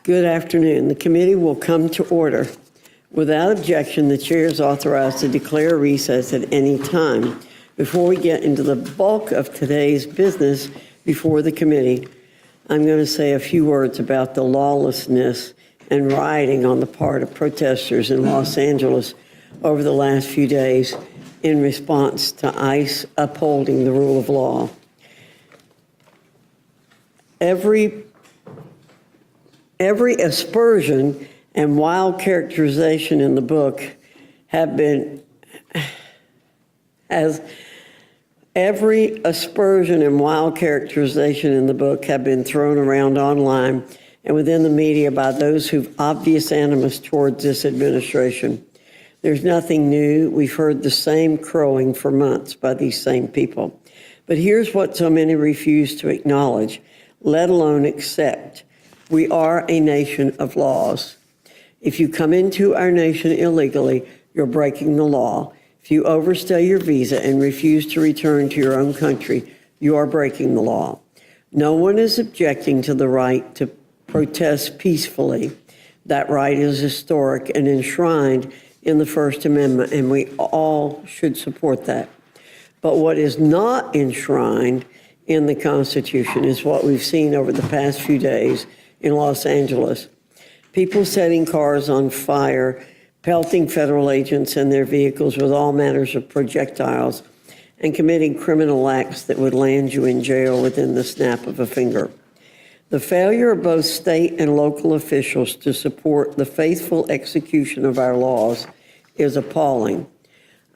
Good afternoon. The committee will come to order. Without objection, the chair is authorized to declare a recess at any time. Before we get into the bulk of today's business before the committee, I'm going to say a few words about the lawlessness and rioting on the part of protesters in Los Angeles over the last few days in response to ICE upholding the rule of law. Every aspersion and wild characterization in the book have been thrown around online and within the media by those who've obvious animus towards this administration. There's nothing new. We've heard the same crowing for months by these same people. But here's what so many refuse to acknowledge, let alone accept. We are a nation of laws. If you come into our nation illegally, you're breaking the law. If you overstay your visa and refuse to return to your own country, you are breaking the law. No one is objecting to the right to protest peacefully. That right is historic and enshrined in the First Amendment, and we all should support that. But what is not enshrined in the Constitution is what we've seen over the past few days in Los Angeles. People setting cars on fire, pelting federal agents and their vehicles with all manners of projectiles, and committing criminal acts that would land you in jail within the snap of a finger. The failure of both state and local officials to support the faithful execution of our laws is appalling.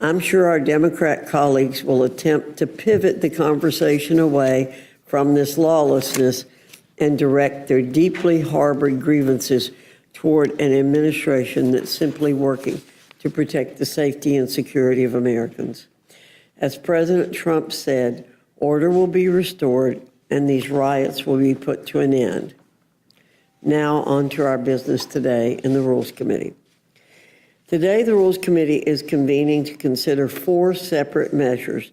I'm sure our Democrat colleagues will attempt to pivot the conversation away from this lawlessness and direct their deeply harbored grievances toward an administration that's simply working to protect the safety and security of Americans. As President Trump said, order will be restored and these riots will be put to an end. Now on to our business today in the Rules Committee. Today, the Rules Committee is convening to consider 4 separate measures,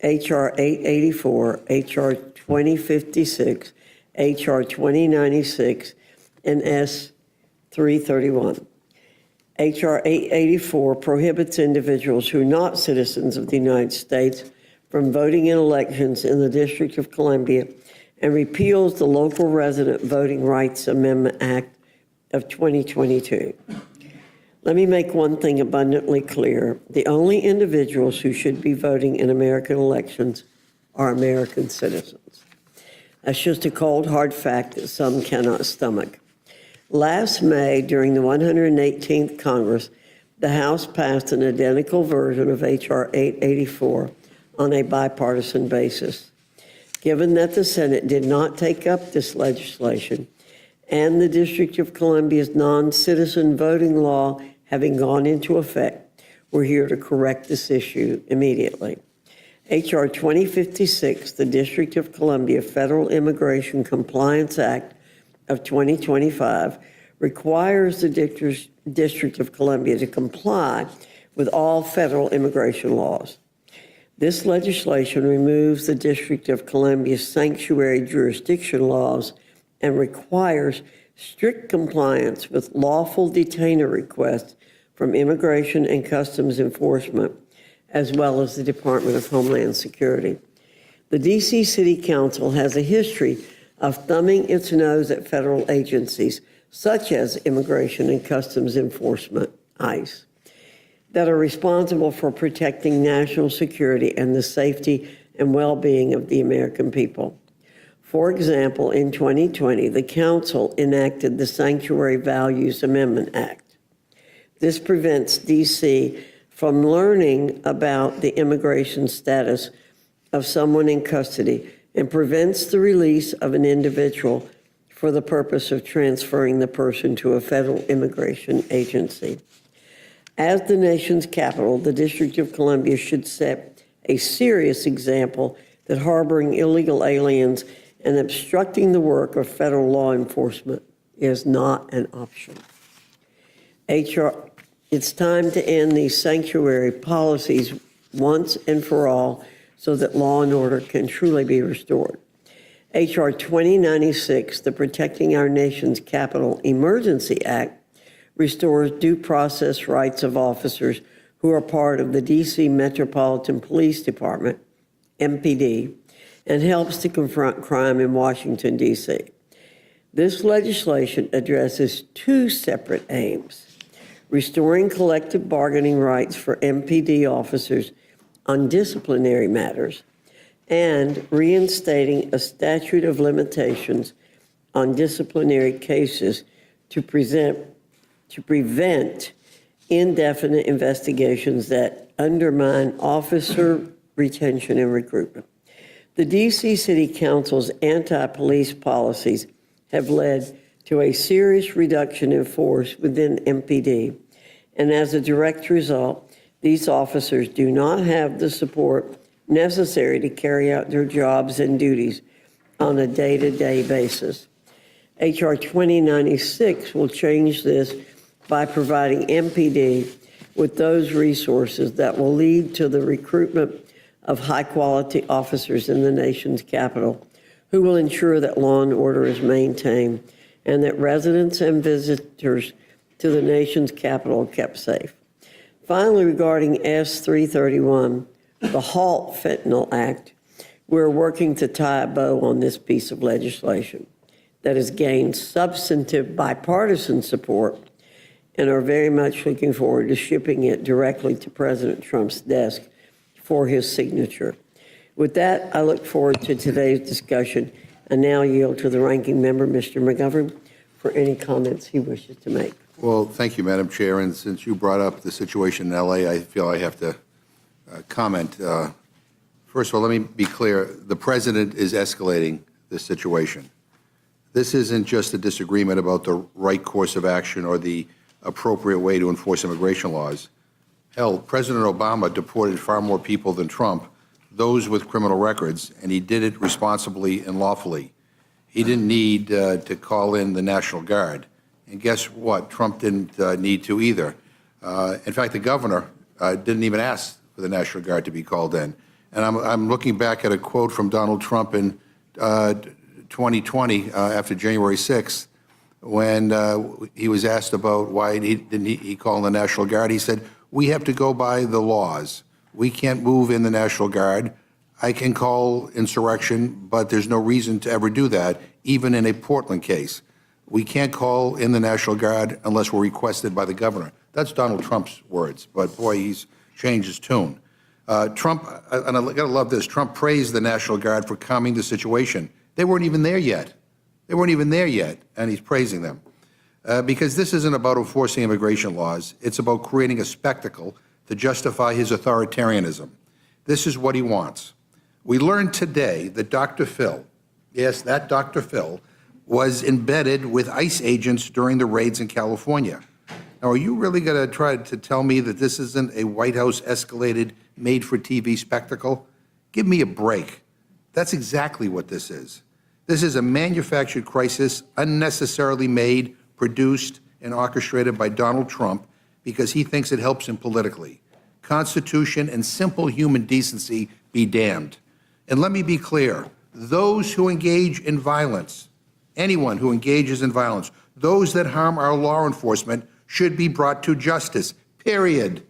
H.R. 884, H.R. 2056, H.R. 2096, and S. 331. H.R. 884 prohibits individuals who are not citizens of the United States from voting in elections in the District of Columbia and repeals the Local Resident Voting Rights Amendment Act of 2022. Let me make one thing abundantly clear. The only individuals who should be voting in American elections are American citizens. That's just a cold, hard fact that some cannot stomach. Last May, during the 118th Congress, the House passed an identical version of H.R. 884 on a bipartisan basis. Given that the Senate did not take up this legislation and the District of Columbia's non-citizen voting law having gone into effect, we're here to correct this issue immediately. H.R. 2056, the District of Columbia Federal Immigration Compliance Act of 2025, requires the District of Columbia to comply with all federal immigration laws. This legislation removes the District of Columbia's sanctuary jurisdiction laws and requires strict compliance with lawful detainer requests from Immigration and Customs Enforcement, as well as the Department of Homeland Security. The D.C. City Council has a history of thumbing its nose at federal agencies, such as Immigration and Customs Enforcement, ICE, that are responsible for protecting national security and the safety and well-being of the American people. For example, in 2020, the Council enacted the Sanctuary Values Amendment Act. This prevents D.C. from learning about the immigration status of someone in custody and prevents the release of an individual for the purpose of transferring the person to a federal immigration agency. As the nation's capital, the District of Columbia should set a serious example that harboring illegal aliens and obstructing the work of federal law enforcement is not an option. It's time to end these sanctuary policies once and for all so that law and order can truly be restored. H.R. 2096, the Protecting Our Nation's Capital Emergency Act, restores due process rights of officers who are part of the D.C. Metropolitan Police Department, MPD, and helps to confront crime in Washington, D.C. This legislation addresses two separate aims: restoring collective bargaining rights for MPD officers on disciplinary matters, and reinstating a statute of limitations on disciplinary cases to prevent indefinite investigations that undermine officer retention and recruitment. The D.C. City Council's anti-police policies have led to a serious reduction in force within MPD, and as a direct result, these officers do not have the support necessary to carry out their jobs and duties on a day-to-day basis. H.R. 2096 will change this by providing MPD with those resources that will lead to the recruitment of high-quality officers in the nation's capital who will ensure that law and order is maintained and that residents and visitors to the nation's capital are kept safe. Finally, regarding S-331, the HALT Fentanyl Act, we're working to tie a bow on this piece of legislation that has gained substantive bipartisan support and are very much looking forward to shipping it directly to President Trump's desk for his signature. With that, I look forward to today's discussion and now yield to the ranking member, Mr. McGovern, for any comments he wishes to make. Well, thank you, Madam Chair. And since you brought up the situation in L.A., I feel I have to comment. First of all, let me be clear. The President is escalating this situation. This isn't just a disagreement about the right course of action or the appropriate way to enforce immigration laws. Hell, President Obama deported far more people than Trump, those with criminal records, and he did it responsibly and lawfully. He didn't need to call in the National Guard. And guess what? Trump didn't need to either. In fact, the governor didn't even ask for the National Guard to be called in. And I'm looking back at a quote from Donald Trump in 2020 after January 6th, when he was asked about why didn't he call in the National Guard. He said, "We have to go by the laws. We can't move in the National Guard. I can call insurrection, but there's no reason to ever do that, even in a Portland case. We can't call in the National Guard unless we're requested by the governor." That's Donald Trump's words, but boy, he's changed his tune. Trump, and I gotta love this, Trump praised the National Guard for calming the situation. They weren't even there yet. They weren't even there yet, and he's praising them. Because this isn't about enforcing immigration laws. It's about creating a spectacle to justify his authoritarianism. This is what he wants. We learned today that Dr. Phil, yes, that Dr. Phil, was embedded with ICE agents during the raids in California. Now, are you really going to try to tell me that this isn't a White House escalated, made-for-TV spectacle? Give me a break. That's exactly what this is. This is a manufactured crisis, unnecessarily made, produced, and orchestrated by Donald Trump because he thinks it helps him politically. Constitution and simple human decency be damned. And let me be clear, those who engage in violence, anyone who engages in violence, those that harm our law enforcement should be brought to justice, period.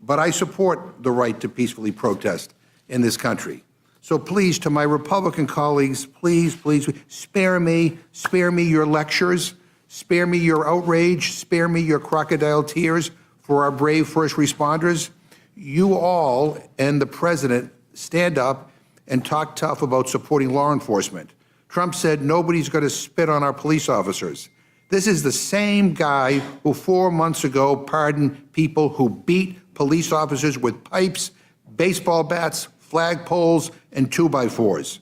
But I support the right to peacefully protest in this country. So please, to my Republican colleagues, please, please, spare me your lectures, spare me your outrage, spare me your crocodile tears for our brave first responders. You all and the President stand up and talk tough about supporting law enforcement. Trump said nobody's going to spit on our police officers. This is the same guy who 4 months ago pardoned people who beat police officers with pipes, baseball bats, flagpoles, and 2x4s.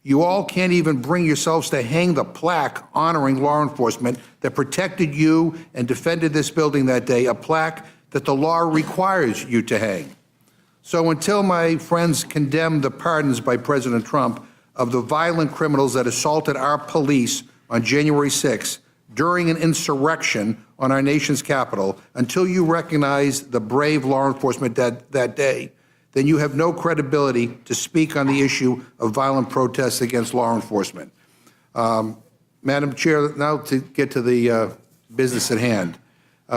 You all can't even bring yourselves to hang the plaque honoring law enforcement that protected you and defended this building that day, a plaque that the law requires you to hang. So until my friends condemn the pardons by President Trump of the violent criminals that assaulted our police on January 6th during an insurrection on our nation's capital, until you recognize the brave law enforcement that day, then you have no credibility to speak on the issue of violent protests against law enforcement. Madam Chair, now to get to the business at hand.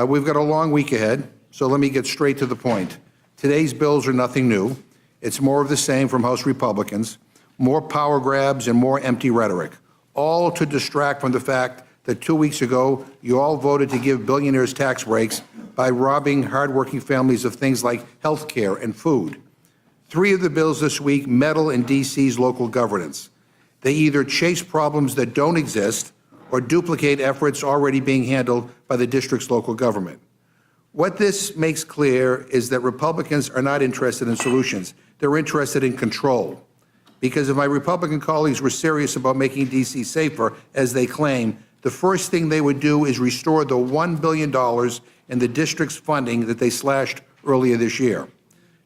We've got a long week ahead, so let me get straight to the point. Today's bills are nothing new. It's more of the same from House Republicans, more power grabs and more empty rhetoric, all to distract from the fact that 2 weeks ago, you all voted to give billionaires tax breaks by robbing hardworking families of things like health care and food. 3 of the bills this week meddle in DC's local governance. They either chase problems that don't exist or duplicate efforts already being handled by the district's local government. What this makes clear is that Republicans are not interested in solutions. They're interested in control. Because if my Republican colleagues were serious about making D.C. safer, as they claim, the first thing they would do is restore the $1 billion in the district's funding that they slashed earlier this year.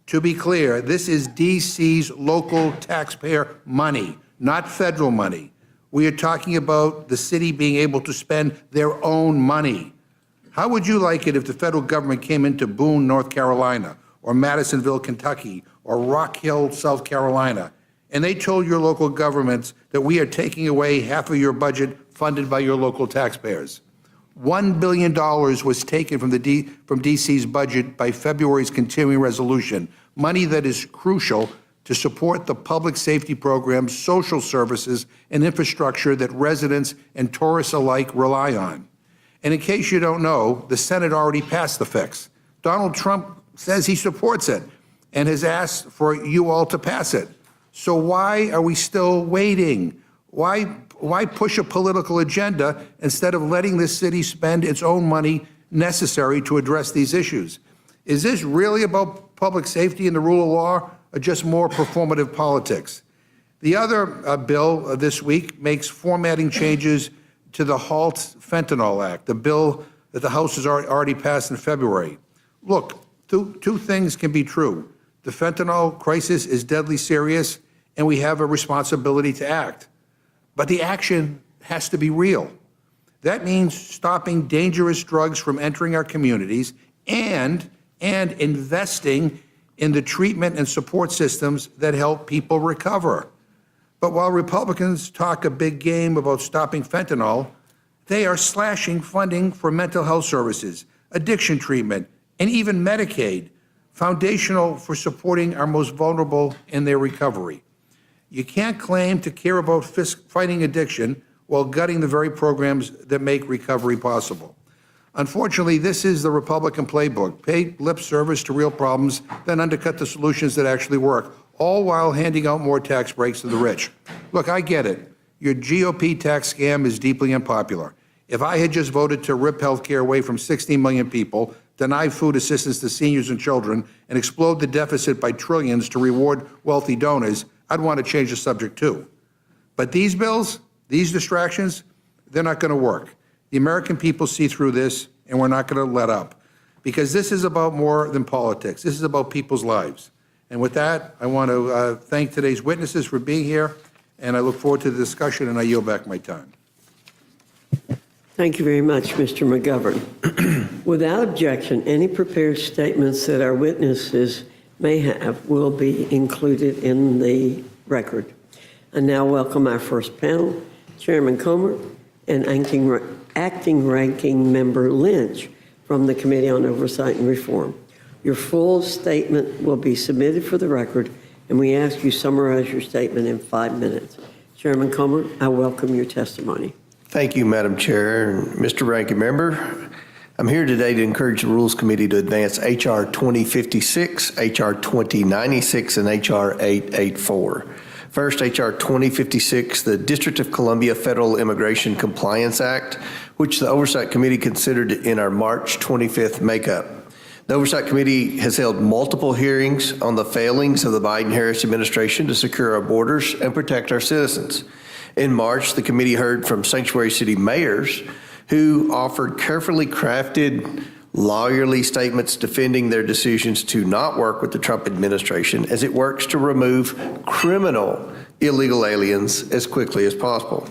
To be clear, this is D.C.'s local taxpayer money, not federal money. We are talking about the city being able to spend their own money. How would you like it if the federal government came into Boone, North Carolina, or Madisonville, Kentucky, or Rock Hill, South Carolina, and they told your local governments that we are taking away half of your budget funded by your local taxpayers? $1 billion was taken from D.C.'s budget by February's continuing resolution, money that is crucial to support the public safety programs, social services, and infrastructure that residents and tourists alike rely on. And in case you don't know, the Senate already passed the fix. Donald Trump says he supports it and has asked for you all to pass it. So why are we still waiting? Why push a political agenda instead of letting this city spend its own money necessary to address these issues? Is this really about public safety and the rule of law, or just more performative politics? The other bill this week makes formatting changes to the HALT Fentanyl Act, the bill that the House has already passed in February. Look, two things can be true. The fentanyl crisis is deadly serious, and we have a responsibility to act. But the action has to be real. That means stopping dangerous drugs from entering our communities and investing in the treatment and support systems that help people recover. But while Republicans talk a big game about stopping fentanyl, they are slashing funding for mental health services, addiction treatment, and even Medicaid, foundational for supporting our most vulnerable in their recovery. You can't claim to care about fighting addiction while gutting the very programs that make recovery possible. Unfortunately, this is the Republican playbook: pay lip service to real problems, then undercut the solutions that actually work, all while handing out more tax breaks to the rich. Look, I get it. Your GOP tax scam is deeply unpopular. If I had just voted to rip health care away from 16 million people, deny food assistance to seniors and children, and explode the deficit by trillions to reward wealthy donors, I'd want to change the subject too. But these bills, these distractions, they're not going to work. The American people see through this, and we're not going to let up. Because this is about more than politics. This is about people's lives. And with that, I want to thank today's witnesses for being here, and I look forward to the discussion, and I yield back my time. Thank you very much, Mr. McGovern. Without objection, any prepared statements that our witnesses may have will be included in the record. I now welcome our first panel, Chairman Comer and Acting Ranking Member Lynch from the Committee on Oversight and Reform. Your full statement will be submitted for the record, and we ask you summarize your statement in 5 minutes. Chairman Comer, I welcome your testimony. Thank you, Madam Chair and Mr. Ranking Member. I'm here today to encourage the Rules Committee to advance H.R. 2056, H.R. 2096, and H.R. 884. First, H.R. 2056, the District of Columbia Federal Immigration Compliance Act, which the Oversight Committee considered in our March 25th makeup. The Oversight Committee has held multiple hearings on the failings of the Biden-Harris administration to secure our borders and protect our citizens. In March, the committee heard from sanctuary city mayors who offered carefully crafted, lawyerly statements defending their decisions to not work with the Trump administration as it works to remove criminal illegal aliens as quickly as possible.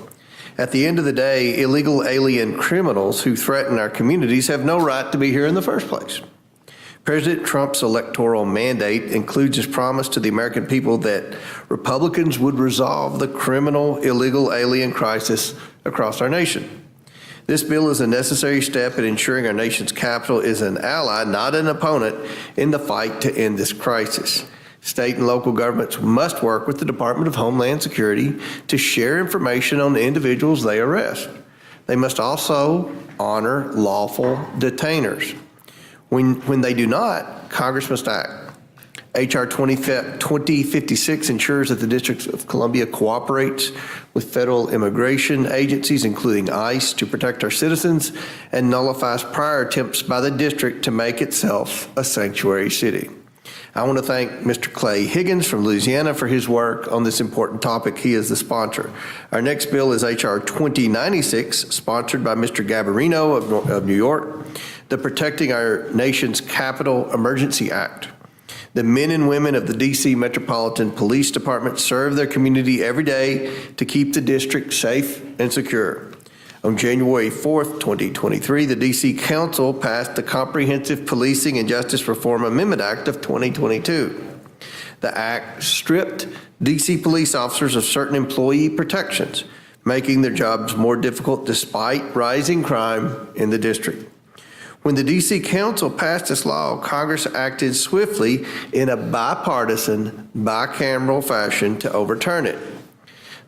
At the end of the day, illegal alien criminals who threaten our communities have no right to be here in the first place. President Trump's electoral mandate includes his promise to the American people that Republicans would resolve the criminal illegal alien crisis across our nation. This bill is a necessary step in ensuring our nation's capital is an ally, not an opponent, in the fight to end this crisis. State and local governments must work with the Department of Homeland Security to share information on the individuals they arrest. They must also honor lawful detainers. When they do not, Congress must act. H.R. 2056 ensures that the District of Columbia cooperates with federal immigration agencies, including ICE, to protect our citizens and nullifies prior attempts by the district to make itself a sanctuary city. I want to thank Mr. Clay Higgins from Louisiana for his work on this important topic. He is the sponsor. Our next bill is H.R. 2096, sponsored by Mr. Gabarino of New York, the Protecting Our Nation's Capital Emergency Act. The men and women of the DC Metropolitan Police Department serve their community every day to keep the district safe and secure. On January 4th, 2023, the DC Council passed the Comprehensive Policing and Justice Reform Amendment Act of 2022. The act stripped DC police officers of certain employee protections, making their jobs more difficult despite rising crime in the district. When the DC Council passed this law, Congress acted swiftly in a bipartisan, bicameral fashion to overturn it.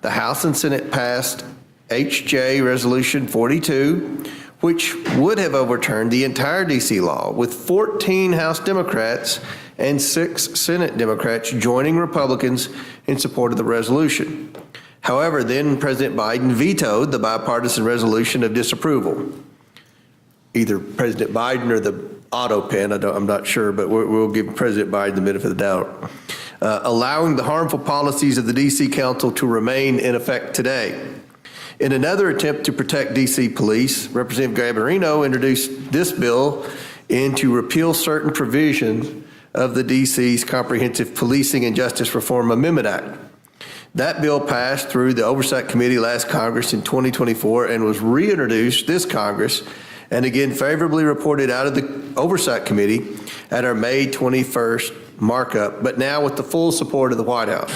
The House and Senate passed HJ Resolution 42, which would have overturned the entire DC law, with 14 House Democrats and 6 Senate Democrats joining Republicans in support of the resolution. However, then President Biden vetoed the bipartisan resolution of disapproval. Either President Biden or the auto pen, I'm not sure, but we'll give President Biden the benefit of the doubt, allowing the harmful policies of the DC Council to remain in effect today. In another attempt to protect DC police, Representative Gabarino introduced this bill in to repeal certain provisions of the DC's Comprehensive Policing and Justice Reform Amendment Act. That bill passed through the Oversight Committee last Congress in 2024 and was reintroduced this Congress and again favorably reported out of the Oversight Committee at our May 21st markup, but now with the full support of the White House.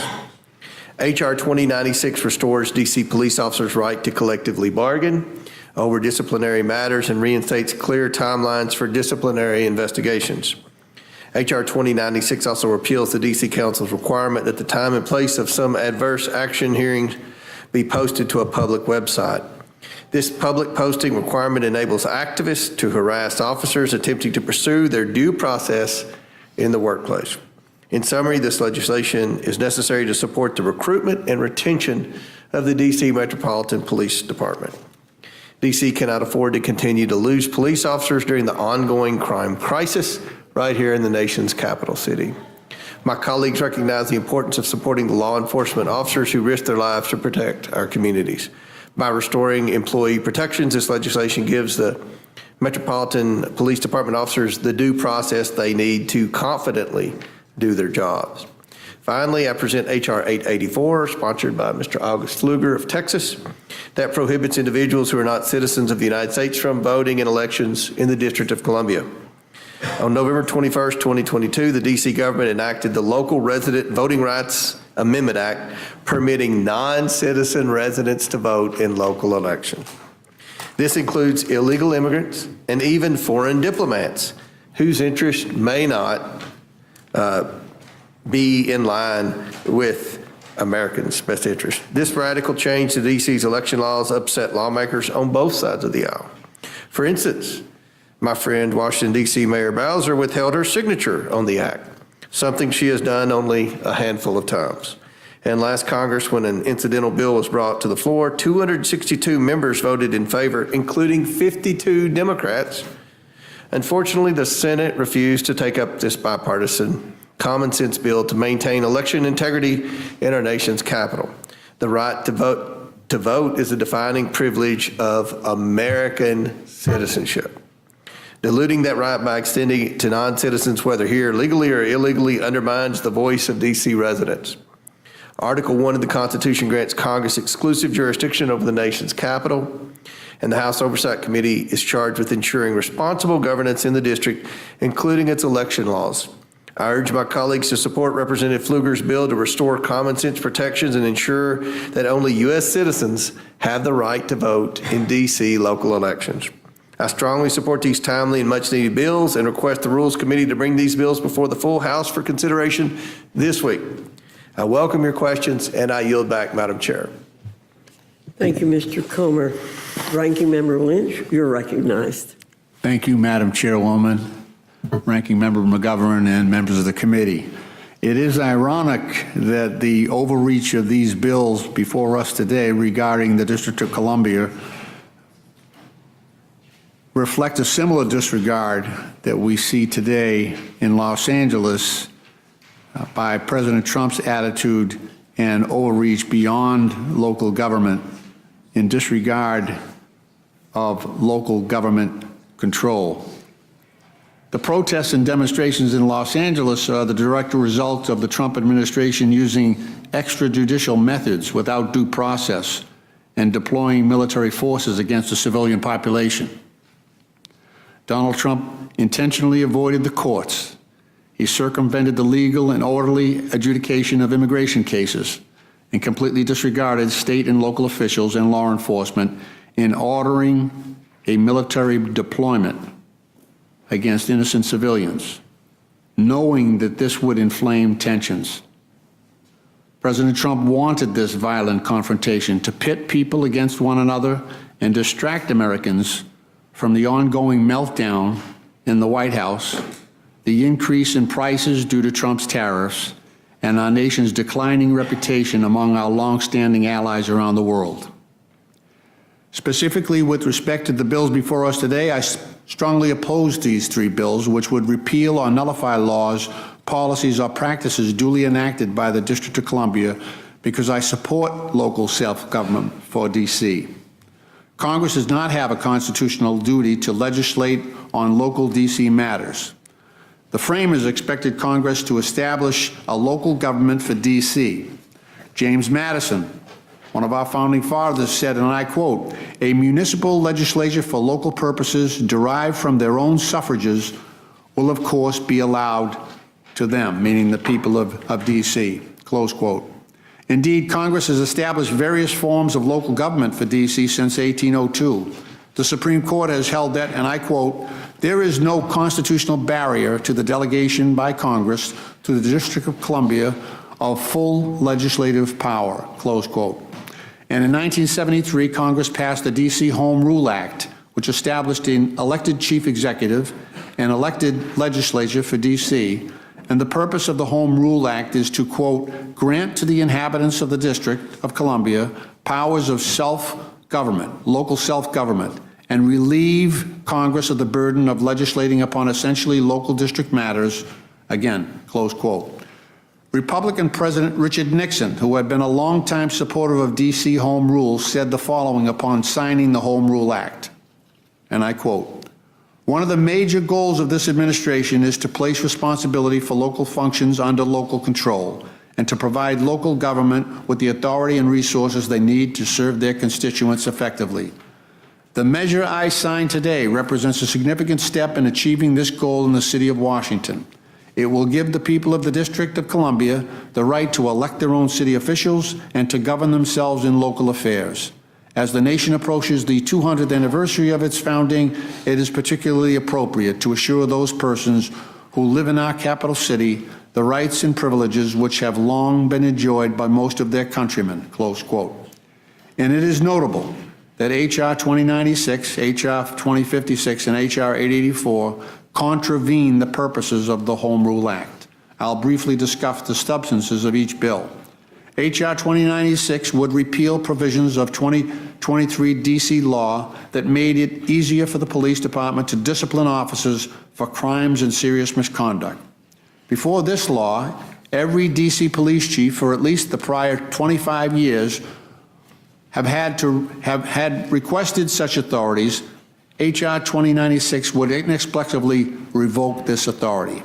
H.R. 2096 restores D.C. police officers' right to collectively bargain over disciplinary matters and reinstates clear timelines for disciplinary investigations. H.R. 2096 also repeals the D.C. Council's requirement that the time and place of some adverse action hearings be posted to a public website. This public posting requirement enables activists to harass officers attempting to pursue their due process in the workplace. In summary, this legislation is necessary to support the recruitment and retention of the DC Metropolitan Police Department. DC cannot afford to continue to lose police officers during the ongoing crime crisis right here in the nation's capital city. My colleagues recognize the importance of supporting the law enforcement officers who risk their lives to protect our communities. By restoring employee protections, this legislation gives the Metropolitan Police Department officers the due process they need to confidently do their jobs. Finally, I present H.R. 884, sponsored by Mr. August Pfluger of Texas, that prohibits individuals who are not citizens of the United States from voting in elections in the District of Columbia. On November 21st, 2022, the D.C. government enacted the Local Resident Voting Rights Amendment Act, permitting non-citizen residents to vote in local elections. This includes illegal immigrants and even foreign diplomats whose interests may not be in line with Americans' best interest. This radical change to D.C.'s election laws upset lawmakers on both sides of the aisle. For instance, my friend Washington, D.C. Mayor Bowser withheld her signature on the act, something she has done only a handful of times. And last Congress, when an incidental bill was brought to the floor, 262 members voted in favor, including 52 Democrats. Unfortunately, the Senate refused to take up this bipartisan common sense bill to maintain election integrity in our nation's capital. The right to vote is a defining privilege of American citizenship. Diluting that right by extending it to non-citizens, whether here legally or illegally, undermines the voice of D.C. residents. Article 1 of the Constitution grants Congress exclusive jurisdiction over the nation's capital. and the House Oversight Committee is charged with ensuring responsible governance in the district, including its election laws. I urge my colleagues to support Representative Pfluger's bill to restore common sense protections and ensure that only U.S. citizens have the right to vote in D.C. local elections. I strongly support these timely and much-needed bills and request the Rules Committee to bring these bills before the full House for consideration this week. I welcome your questions, and I yield back, Madam Chair. Thank you, Mr. Comer. Ranking Member Lynch, you're recognized. Thank you, Madam Chairwoman, Ranking Member McGovern, and members of the committee. It is ironic that the overreach of these bills before us today regarding the District of Columbia reflect a similar disregard that we see today in Los Angeles by President Trump's attitude and overreach beyond local government in disregard of local government control. The protests and demonstrations in Los Angeles are the direct result of the Trump administration using extrajudicial methods without due process and deploying military forces against the civilian population. Donald Trump intentionally avoided the courts. He circumvented the legal and orderly adjudication of immigration cases and completely disregarded state and local officials and law enforcement in ordering a military deployment against innocent civilians, knowing that this would inflame tensions. President Trump wanted this violent confrontation to pit people against one another and distract Americans from the ongoing meltdown in the White House, the increase in prices due to Trump's tariffs, and our nation's declining reputation among our longstanding allies around the world. Specifically, with respect to the bills before us today, I strongly oppose these three bills, which would repeal or nullify laws, policies, or practices duly enacted by the District of Columbia, because I support local self-government for D.C. Congress does not have a constitutional duty to legislate on local D.C. matters. The framers expected Congress to establish a local government for D.C. James Madison, one of our founding fathers, said, and I quote, "A municipal legislature for local purposes derived from their own suffrages will, of course, be allowed to them," meaning the people of D.C., close quote. Indeed, Congress has established various forms of local government for D.C. since 1802. The Supreme Court has held that, and I quote, "There is no constitutional barrier to the delegation by Congress to the District of Columbia of full legislative power," close quote. And in 1973, Congress passed the D.C. Home Rule Act, which established an elected chief executive and elected legislature for D.C., and the purpose of the Home Rule Act is to, quote, "grant to the inhabitants of the District of Columbia powers of self-government, local self-government, and relieve Congress of the burden of legislating upon essentially local district matters," again, close quote. Republican President Richard Nixon, who had been a longtime supporter of D.C. Home Rule, said the following upon signing the Home Rule Act, and I quote, "One of the major goals of this administration is to place responsibility for local functions under local control and to provide local government with the authority and resources they need to serve their constituents effectively. The measure I sign today represents a significant step in achieving this goal in the city of Washington. It will give the people of the District of Columbia the right to elect their own city officials and to govern themselves in local affairs. As the nation approaches the 200th anniversary of its founding, it is particularly appropriate to assure those persons who live in our capital city the rights and privileges which have long been enjoyed by most of their countrymen," close quote. And it is notable that H.R. 2096, H.R. 2056, and H.R. 884 contravene the purposes of the Home Rule Act. I'll briefly discuss the substances of each bill. H.R. 2096 would repeal provisions of 2023 D.C. law that made it easier for the police department to discipline officers for crimes and serious misconduct. Before this law, every D.C. police chief for at least the prior 25 years have had requested such authorities. H.R. 2096 would inexplicably revoke this authority.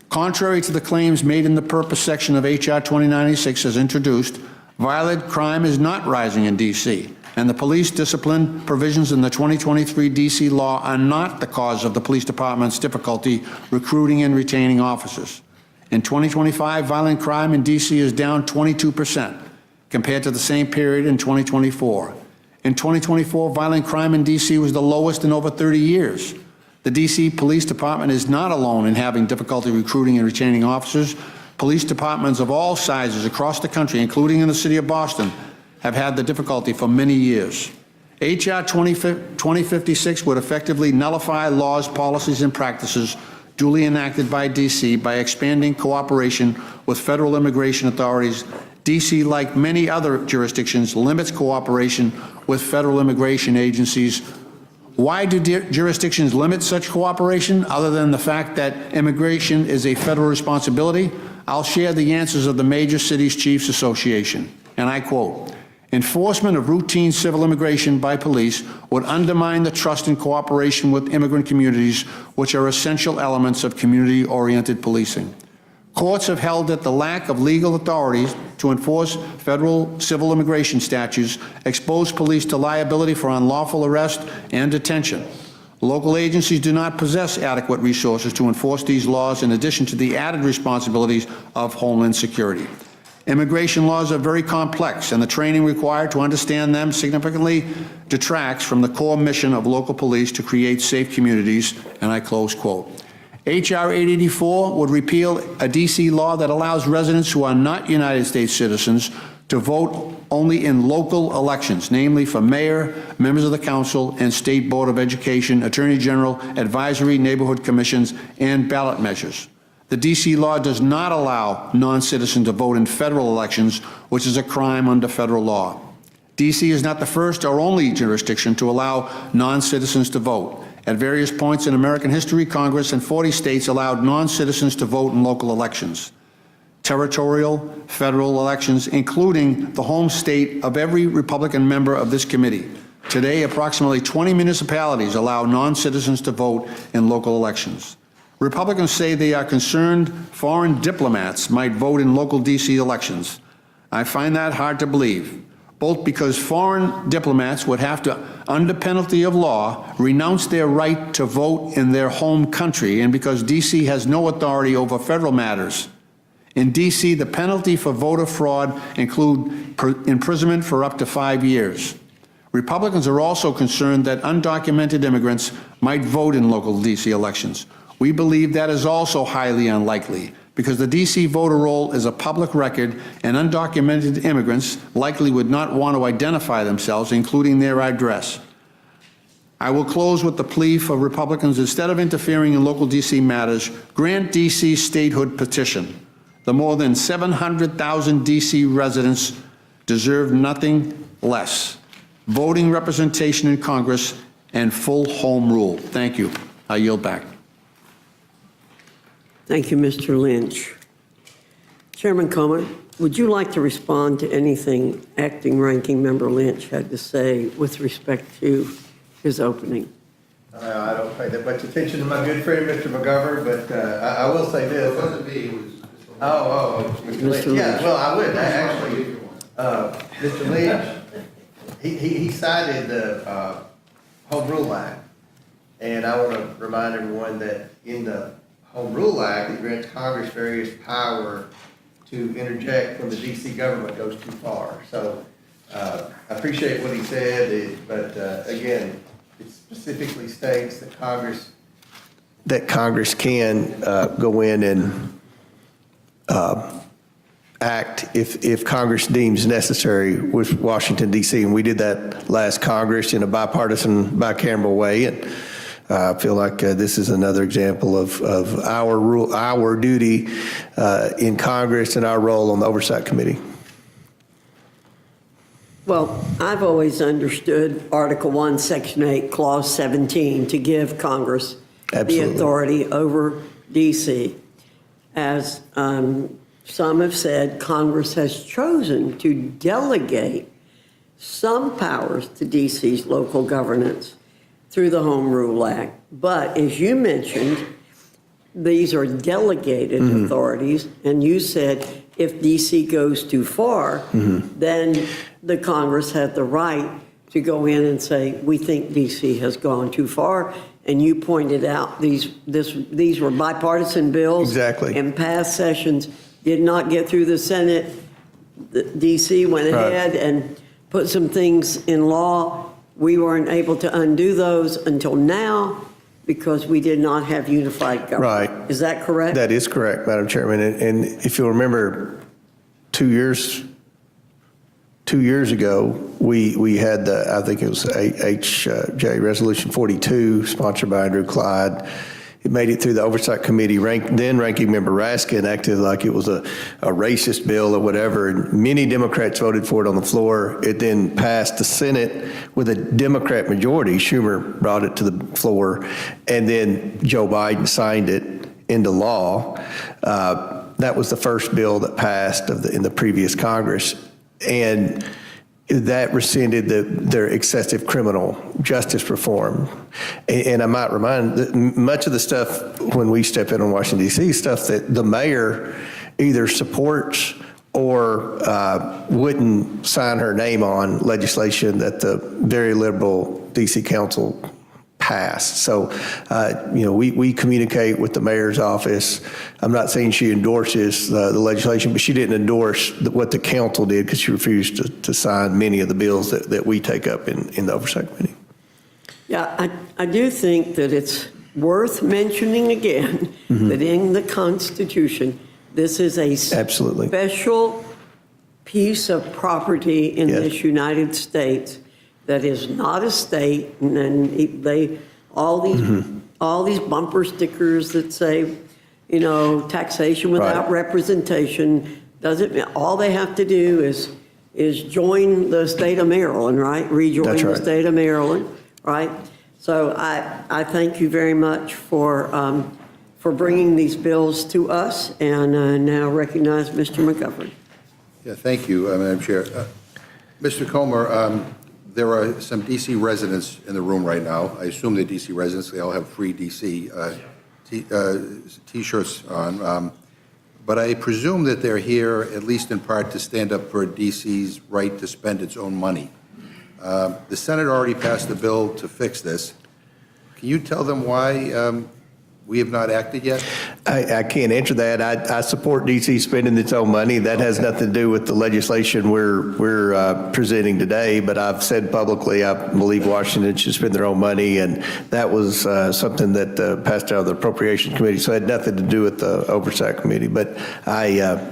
Contrary to the claims made in the purpose section of H.R. 2096 as introduced, violent crime is not rising in D.C., and the police discipline provisions in the 2023 D.C. law are not the cause of the police department's difficulty recruiting and retaining officers. In 2025, violent crime in D.C. is down 22% compared to the same period in 2024. In 2024, violent crime in D.C. was the lowest in over 30 years. The D.C. Police Department is not alone in having difficulty recruiting and retaining officers. Police departments of all sizes across the country, including in the city of Boston, have had the difficulty for many years. H.R. 2056 would effectively nullify laws, policies, and practices duly enacted by D.C. by expanding cooperation with federal immigration authorities. D.C., like many other jurisdictions, limits cooperation with federal immigration agencies. Why do jurisdictions limit such cooperation, other than the fact that immigration is a federal responsibility? I'll share the answers of the Major Cities Chiefs Association, and I quote, "Enforcement of routine civil immigration by police would undermine the trust and cooperation with immigrant communities, which are essential elements of community-oriented policing. Courts have held that the lack of legal authorities to enforce federal civil immigration statutes expose police to liability for unlawful arrest and detention. Local agencies do not possess adequate resources to enforce these laws, in addition to the added responsibilities of Homeland Security. Immigration laws are very complex, and the training required to understand them significantly detracts from the core mission of local police to create safe communities," and I close quote. H.R. 884 would repeal a D.C. law that allows residents who are not United States citizens to vote only in local elections, namely for mayor, members of the council, and state board of education, attorney general, advisory neighborhood commissions, and ballot measures. The D.C. law does not allow non-citizens to vote in federal elections, which is a crime under federal law. D.C. is not the first or only jurisdiction to allow non-citizens to vote. At various points in American history, Congress and 40 states allowed non-citizens to vote in local elections. Territorial, federal elections, including the home state of every Republican member of this committee. Today, approximately 20 municipalities allow non-citizens to vote in local elections. Republicans say they are concerned foreign diplomats might vote in local D.C. elections. I find that hard to believe, both because foreign diplomats would have to, under penalty of law, renounce their right to vote in their home country, and because D.C. has no authority over federal matters. In D.C., the penalty for voter fraud include imprisonment for up to 5 years. Republicans are also concerned that undocumented immigrants might vote in local D.C. elections. We believe that is also highly unlikely, because the D.C. voter roll is a public record, and undocumented immigrants likely would not want to identify themselves, including their address. I will close with the plea for Republicans, instead of interfering in local D.C. matters, grant D.C. statehood petition. The more than 700,000 D.C. residents deserve nothing less. Voting representation in Congress and full home rule. Thank you. I yield back. Thank you, Mr. Lynch. Chairman Comer, would you like to respond to anything Acting Ranking Member Lynch had to say with respect to his opening? I don't pay that much attention to my good friend, Mr. McGovern, but I will say this. It wasn't me, it was Mr. Mr. Lynch. Yeah, well, I would. Actually, Mr. Lynch, he cited the Home Rule Act, and I want to remind everyone that in the Home Rule Act, it grants Congress various power to interject when the D.C. government goes too far. So I appreciate what he said, but again, it specifically states that Congress can go in and act if Congress deems necessary with Washington, D.C. And we did that last Congress in a bipartisan, bicameral way. And I feel like this is another example of our duty in Congress and our role on the Oversight Committee. Well, I've always understood Article 1, Section 8, Clause 17 to give Congress Absolutely. the authority over D.C. As some have said, Congress has chosen to delegate some powers to D.C.'s local governance through the Home Rule Act. But as you mentioned, these are delegated authorities, and you said if D.C. goes too far, then the Congress had the right to go in and say, we think DC has gone too far. And you pointed out these were bipartisan bills. Exactly. In past sessions, did not get through the Senate. The DC went ahead and put some things in law. We weren't able to undo those until now because we did not have unified government. Right. Is that correct? That is correct, Madam Chairman. And if you'll remember, 2 years ago, we had I think it was HJ Resolution 42, sponsored by Andrew Clyde. It made it through the Oversight Committee. Then Ranking Member Raskin acted like it was a racist bill or whatever, and many Democrats voted for it on the floor. It then passed the Senate with a Democrat majority. Schumer brought it to the floor, and then Joe Biden signed it into law. That was the first bill that passed in the previous Congress, and that rescinded their excessive criminal justice reform. And I might remind, much of the stuff when we step in on Washington, D.C., stuff that the mayor either supports or wouldn't sign her name on legislation that the very liberal D.C. Council passed. So, we communicate with the mayor's office. I'm not saying she endorses the legislation, but she didn't endorse what the council did because she refused to sign many of the bills that we take up in the Oversight Committee. Yeah, I do think that it's worth mentioning again that in the Constitution, this is a Absolutely. special piece of property in Yes. this United States that is not a state, and then all these bumper stickers that say, taxation without Right. representation doesn't. All they have to do is join the state of Maryland, right? Rejoin That's right. the state of Maryland, right? So I thank you very much for bringing these bills to us, and now recognize Mr. McGovern. Yeah, thank you, Madam Chair. Mr. Comer, there are some D.C. residents in the room right now. I assume they're D.C. residents. They all have free D.C. T-shirts on. But I presume that they're here, at least in part, to stand up for D.C.'s right to spend its own money. The Senate already passed a bill to fix this. Can you tell them why we have not acted yet? I can't answer that. I support D.C. spending its own money. That has nothing to do with the legislation we're presenting today, but I've said publicly I believe Washington should spend their own money, and that was something that passed out of the Appropriations Committee, so it had nothing to do with the Oversight Committee. But I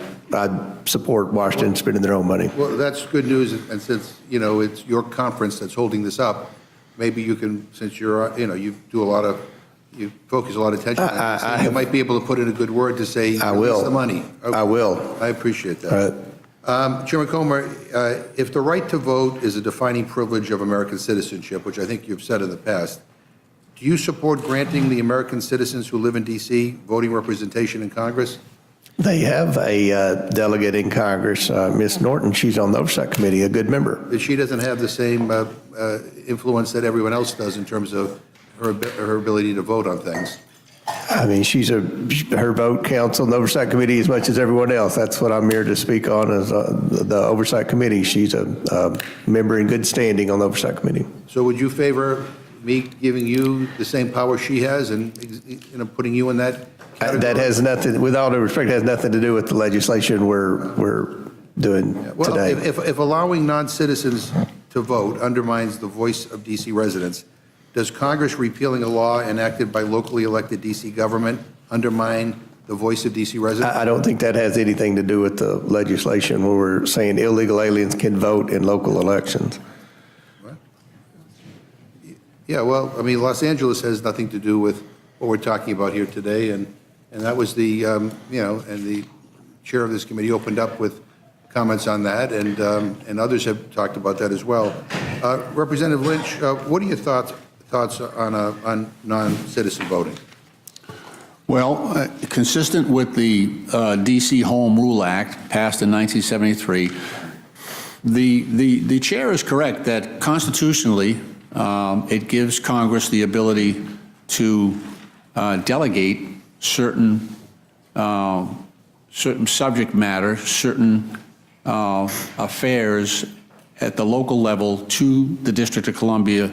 support Washington spending their own money. Well, that's good news, and since, it's your conference that's holding this up, maybe you can, since you're, you focus a lot of attention on this, you might be able to put in a good word to say, I will. release the money. Okay. I will. I appreciate that. Chairman Comer, if the right to vote is a defining privilege of American citizenship, which I think you've said in the past, do you support granting the American citizens who live in D.C. voting representation in Congress? They have a delegate in Congress, Ms. Norton. She's on the Oversight Committee, a good member. But she doesn't have the same influence that everyone else does in terms of her ability to vote on things. I mean, her vote counts on the Oversight Committee as much as everyone else. That's what I'm here to speak on, as the Oversight Committee. She's a member in good standing on the Oversight Committee. So would you favor me giving you the same power she has and putting you in that category? That has nothing, with all due respect, has nothing to do with the legislation we're doing today. If allowing non-citizens to vote undermines the voice of D.C. residents, does Congress repealing a law enacted by locally elected D.C. government undermine the voice of D.C. residents? I don't think that has anything to do with the legislation where we're saying illegal aliens can vote in local elections. Yeah, well, I mean, Los Angeles has nothing to do with what we're talking about here today, and that was the, and the chair of this committee opened up with comments on that, and others have talked about that as well. Representative Lynch, what are your thoughts on non-citizen voting? Well, consistent with the DC Home Rule Act passed in 1973, the chair is correct that constitutionally it gives Congress the ability to delegate certain subject matter, certain affairs at the local level to the District of Columbia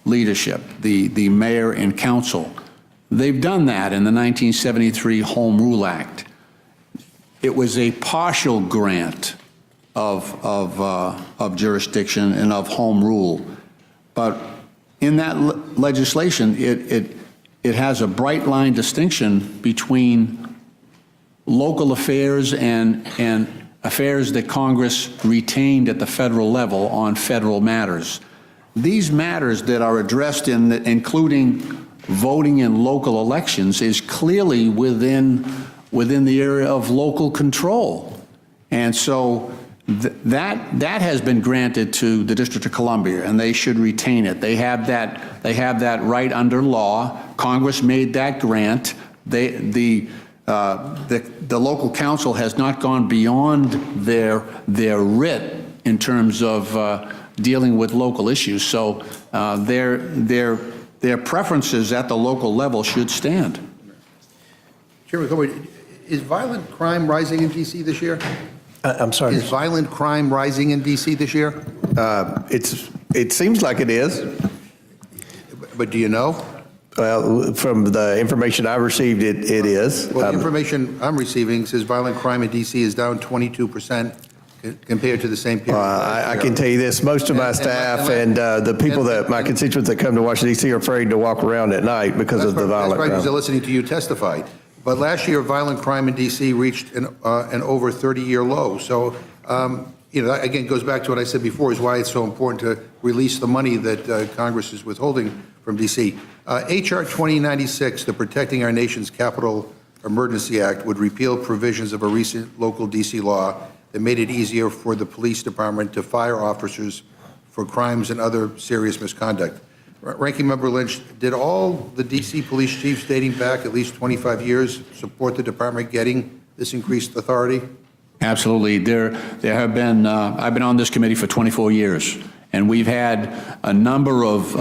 leadership, the mayor and council. They've done that in the 1973 Home Rule Act. It was a partial grant of jurisdiction and of home rule, but in that legislation, it has a bright line distinction between local affairs and affairs that Congress retained at the federal level on federal matters. These matters that are addressed including voting in local elections is clearly within the area of local control. And so that has been granted to the District of Columbia, and they should retain it. They have that right under law. Congress made that grant. The local council has not gone beyond their writ in terms of dealing with local issues. So their preferences at the local level should stand. Chairman Comer, is violent crime rising in D.C. this year? I'm sorry. Is violent crime rising in D.C. this year? It seems like it is. But do you know? Well, from the information I received, it is. Well, the information I'm receiving says violent crime in D.C. is down 22% compared to the same period. I can tell you this, most of my staff and the people that, my constituents that come to Washington, D.C. are afraid to walk around at night because of the violent crime. That's right, because they're crime. listening to you testify. But last year, violent crime in D.C. reached an over 30-year low. So, that again goes back to what I said before, is why it's so important to release the money that Congress is withholding from D.C. H.R. 2096, the Protecting Our Nation's Capital Emergency Act, would repeal provisions of a recent local D.C. law that made it easier for the police department to fire officers for crimes and other serious misconduct. Ranking Member Lynch, did all the D.C. police chiefs dating back at least 25 years support the department getting this increased authority? Absolutely. There have been, I've been on this committee for 24 years, and we've had a number of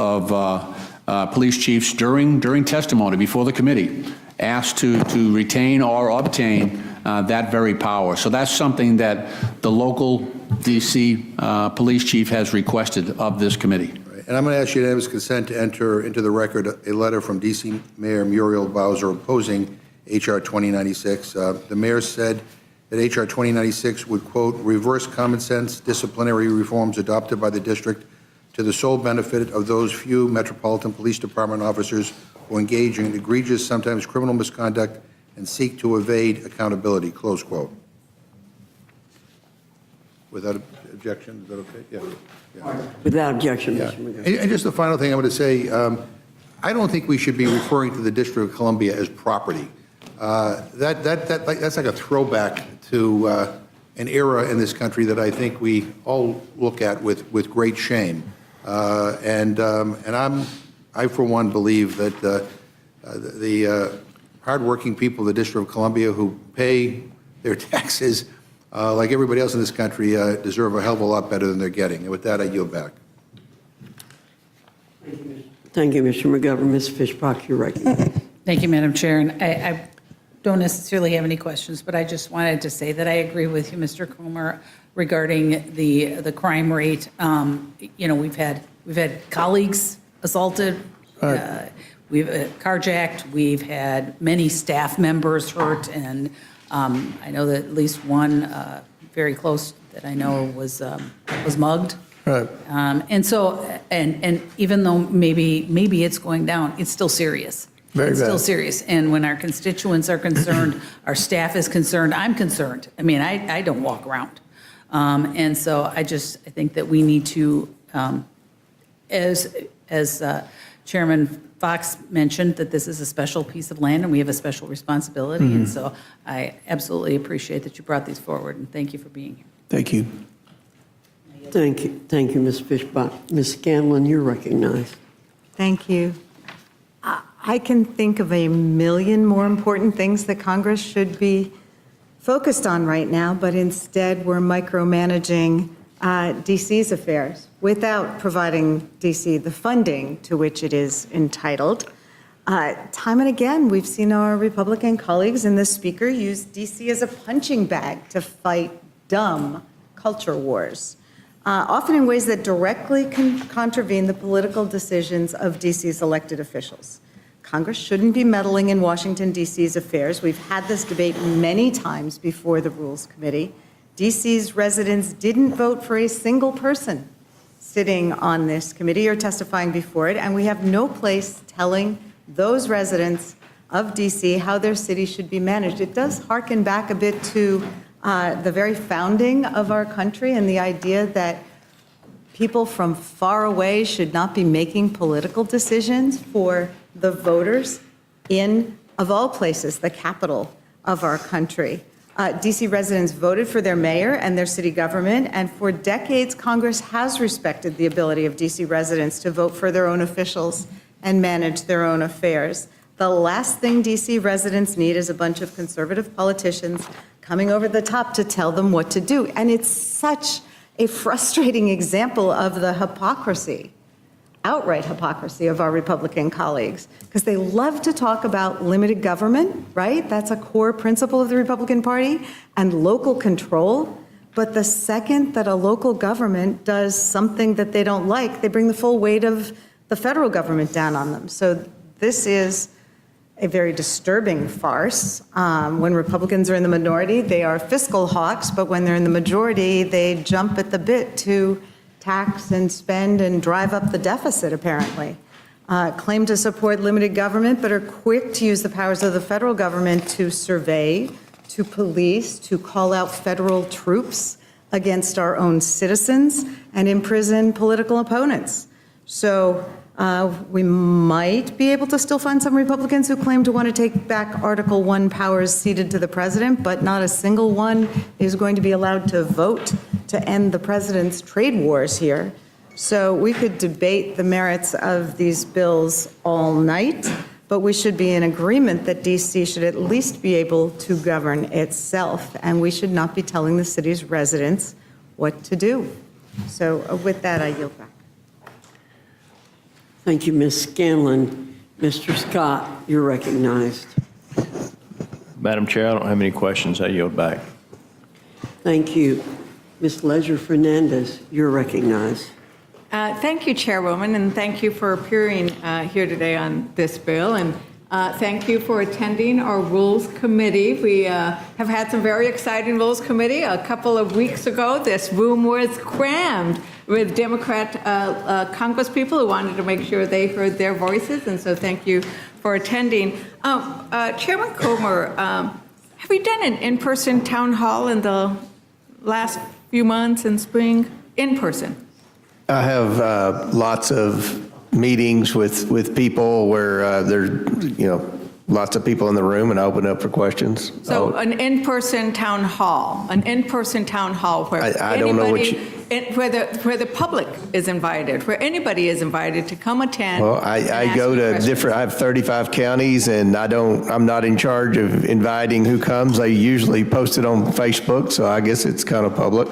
police chiefs during testimony before the committee asked to retain or obtain that very power. So that's something that the local D.C. police chief has requested of this committee. And I'm going to ask unanimous consent to enter into the record a letter from D.C. Mayor Muriel Bowser opposing H.R. 2096. The mayor said that H.R. 2096 would, quote, reverse common sense disciplinary reforms adopted by the district to the sole benefit of those few Metropolitan Police Department officers who engage in egregious, sometimes criminal misconduct and seek to evade accountability, close quote. Without objection, is that okay? Yeah. Without objection, Yeah. Mr. McGovern. And just the final thing I want to say, I don't think we should be referring to the District of Columbia as property. That's like a throwback to an era in this country that I think we all look at with great shame. And I, for one, believe that the hardworking people of the District of Columbia who pay their taxes like everybody else in this country, deserve a hell of a lot better than they're getting. And with that, I yield back. Thank you, Mr. McGovern. Ms. Fishbach, you're recognized. Thank you, Madam Chair. And I don't necessarily have any questions, but I just wanted to say that I agree with you, Mr. Comer, regarding the crime rate. We've had colleagues assaulted, we've carjacked, we've had many staff members hurt, and I know that at least one very close that I know was mugged. Right. And so, and even though maybe it's going down, it's still serious. Very It's bad. still serious. And when our constituents are concerned, our staff is concerned, I'm concerned. I mean, I don't walk around. And so I think that we need to, as Chairman Fox mentioned, that this is a special piece of land and we have a special responsibility. And so I absolutely appreciate that you brought these forward, and thank you for being here. Thank you. Thank you, Ms. Fishbach. Ms. Scanlon, you're recognized. Thank you. I can think of a million more important things that Congress should be focused on right now, but instead we're micromanaging DC's affairs without providing DC the funding to which it is entitled. Time and again, we've seen our Republican colleagues and the Speaker use DC as a punching bag to fight dumb culture wars. often in ways that directly contravene the political decisions of DC's elected officials. Congress shouldn't be meddling in Washington, D.C.'s affairs. We've had this debate many times before the Rules Committee. D.C.'s residents didn't vote for a single person sitting on this committee or testifying before it, and we have no place telling those residents of D.C. how their city should be managed. It does harken back a bit to the very founding of our country and the idea that people from far away should not be making political decisions for the voters in, of all places, the capital of our country. DC residents voted for their mayor and their city government, and for decades, Congress has respected the ability of DC residents to vote for their own officials and manage their own affairs. The last thing DC residents need is a bunch of conservative politicians coming over the top to tell them what to do. And it's such a frustrating example of the hypocrisy, outright hypocrisy of our Republican colleagues, because they love to talk about limited government, right? That's a core principle of the Republican Party, and local control. But the second that a local government does something that they don't like, they bring the full weight of the federal government down on them. So this is a very disturbing farce. When Republicans are in the minority, they are fiscal hawks, but when they're in the majority, they jump at the bit to tax and spend and drive up the deficit, apparently. Claim to support limited government, but are quick to use the powers of the federal government to survey, to police, to call out federal troops against our own citizens and imprison political opponents. So we might be able to still find some Republicans who claim to want to take back Article 1 powers ceded to the president, but not a single one is going to be allowed to vote to end the president's trade wars here. So we could debate the merits of these bills all night, but we should be in agreement that DC should at least be able to govern itself, and we should not be telling the city's residents what to do. So with that, I yield back. Thank you, Ms. Scanlon. Mr. Scott, you're recognized. Madam Chair, I don't have any questions. I yield back. Thank you. Ms. Leisure-Fernandez, you're recognized. Thank you, Chairwoman, and thank you for appearing here today on this bill, and thank you for attending our Rules Committee. We have had some very exciting Rules Committee. A couple of weeks ago, this room was crammed with Democrat congresspeople who wanted to make sure they heard their voices, and so thank you for attending. Chairman Comer, have you done an in-person town hall in the last few months in spring? In person? I have lots of meetings with people where there's, lots of people in the room, and I open up for questions. So an in-person town hall where I don't know what where the public is invited, where anybody is invited to come attend. Well, I go to different, I have 35 counties, and I'm not in charge of inviting who comes. I usually post it on Facebook, so I guess it's kind of public.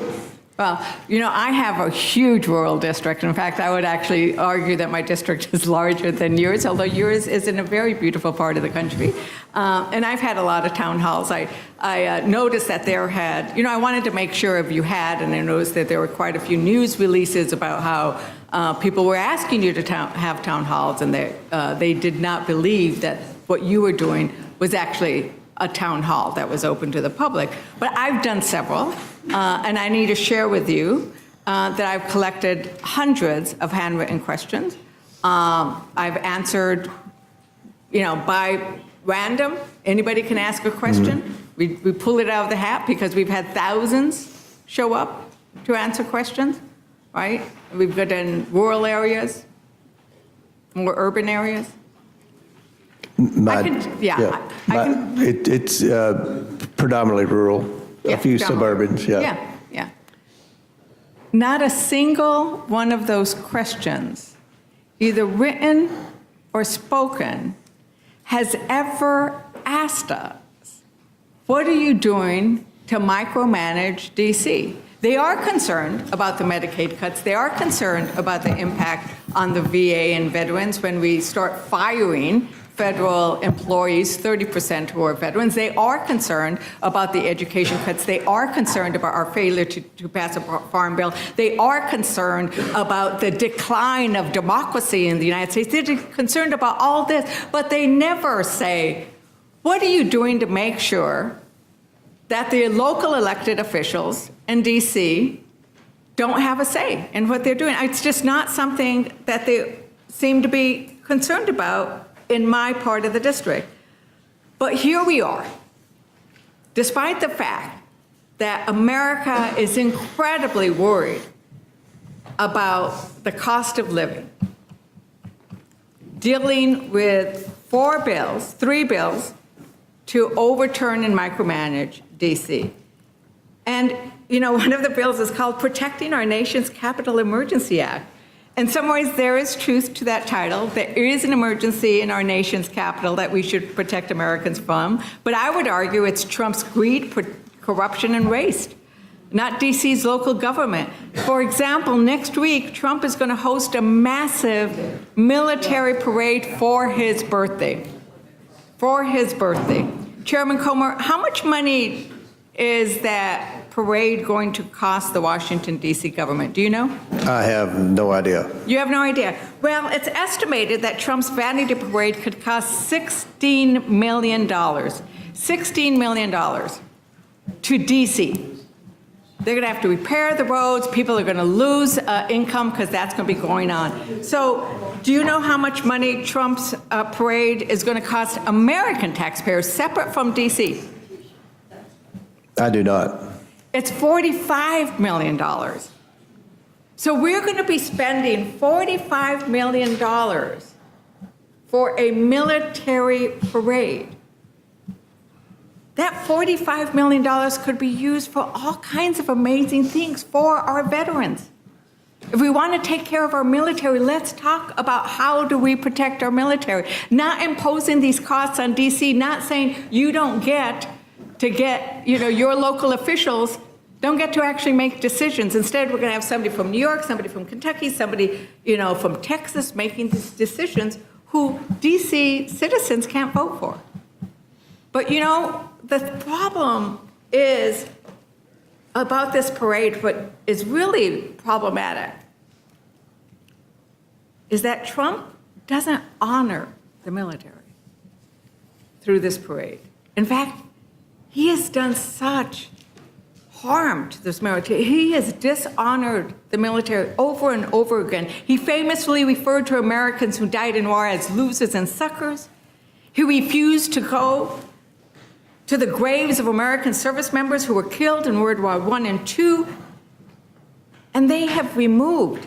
Well, I have a huge rural district. In fact, I would actually argue that my district is larger than yours, although yours is in a very beautiful part of the country. And I've had a lot of town halls. I noticed that I wanted to make sure if you had, and I noticed that there were quite a few news releases about how people were asking you to have town halls, and they did not believe that what you were doing was actually a town hall that was open to the public. But I've done several, and I need to share with you that I've collected hundreds of handwritten questions. I've answered, by random. Anybody can ask a question. Mm-hmm. We pull it out of the hat because we've had thousands show up to answer questions, right? We've got in rural areas, more urban areas. It's predominantly rural, a few suburbans, Yeah. Not a single one of those questions, either written or spoken, has ever asked us, what are you doing to micromanage DC? They are concerned about the Medicaid cuts. They are concerned about the impact on the VA and veterans when we start firing federal employees, 30% who are veterans. They are concerned about the education cuts. They are concerned about our failure to pass a farm bill. They are concerned about the decline of democracy in the United States. They're concerned about all this, but they never say, what are you doing to make sure that the local elected officials in D.C. don't have a say in what they're doing? It's just not something that they seem to be concerned about in my part of the district. But here we are, despite the fact that America is incredibly worried about the cost of living, dealing with three bills to overturn and micromanage D.C. And, you know, one of the bills is called Protecting Our Nation's Capital Emergency Act. In some ways, there is truth to that title. There is an emergency in our nation's capital that we should protect Americans from. But I would argue it's Trump's greed, corruption, and waste, not D.C.'s local government. For example, next week, Trump is going to host a massive military parade for his birthday. For his birthday. Chairman Comer, how much money is that parade going to cost the Washington, D.C. government? Do you know? I have no idea. You have no idea. Well, it's estimated that Trump's vanity parade could cost $16 million. $16 million to D.C. They're going to have to repair the roads. People are going to lose income because that's going to be going on. So do you know how much money Trump's parade is going to cost American taxpayers, separate from D.C.? I do not. It's $45 million. So we're going to be spending $45 million for a military parade. That $45 million could be used for all kinds of amazing things for our veterans. If we want to take care of our military, let's talk about how do we protect our military. Not imposing these costs on D.C., not saying you don't get to get, you know, your local officials don't get to actually make decisions. Instead, we're going to have somebody from New York, somebody from Kentucky, somebody, you know, from Texas making these decisions who D.C. citizens can't vote for. But, you know, the problem is about this parade, what is really problematic is that Trump doesn't honor the military through this parade. In fact, he has done such harm to this military. He has dishonored the military over and over again. He famously referred to Americans who died in war as losers and suckers. He refused to go to the graves of American service members who were killed in World War I and II. And they have removed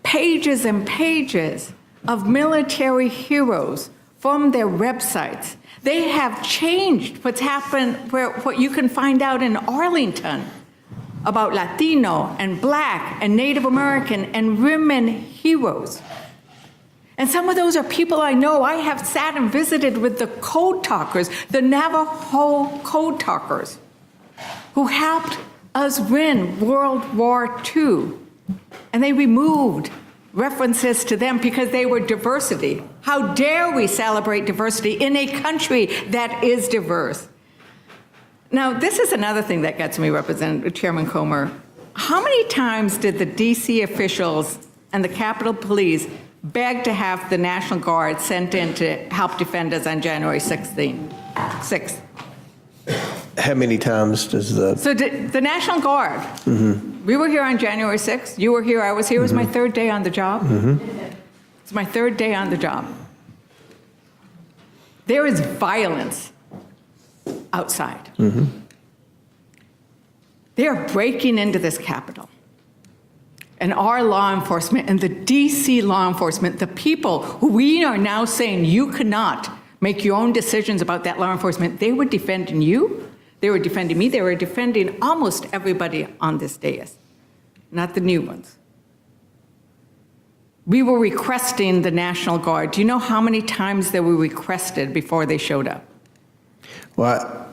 pages and pages of military heroes from their websites. They have changed what's happened, what you can find out in Arlington about Latino and Black and Native American and women heroes. And some of those are people I know. I have sat and visited with the code talkers, the Navajo code talkers, who helped us win World War II. And they removed references to them because they were diversity. How dare we celebrate diversity in a country that is diverse? Now, this is another thing that gets me, Representative Chairman Comer. How many times did the DC officials and the Capitol Police beg to have the National Guard sent in to help defend us on January 6th? How many times does the... So the National Guard, we were here on January 6th. You were here, I was here. It was my third day on the job. It's my third day on the job. There is violence outside. They are breaking into this Capitol. And our law enforcement and the DC law enforcement, the people who we are now saying you cannot make your own decisions about that law enforcement, they were defending you. They were defending me. They were defending almost everybody on this dais, not the new ones. We were requesting the National Guard. Do you know how many times they were requested before they showed up? Well,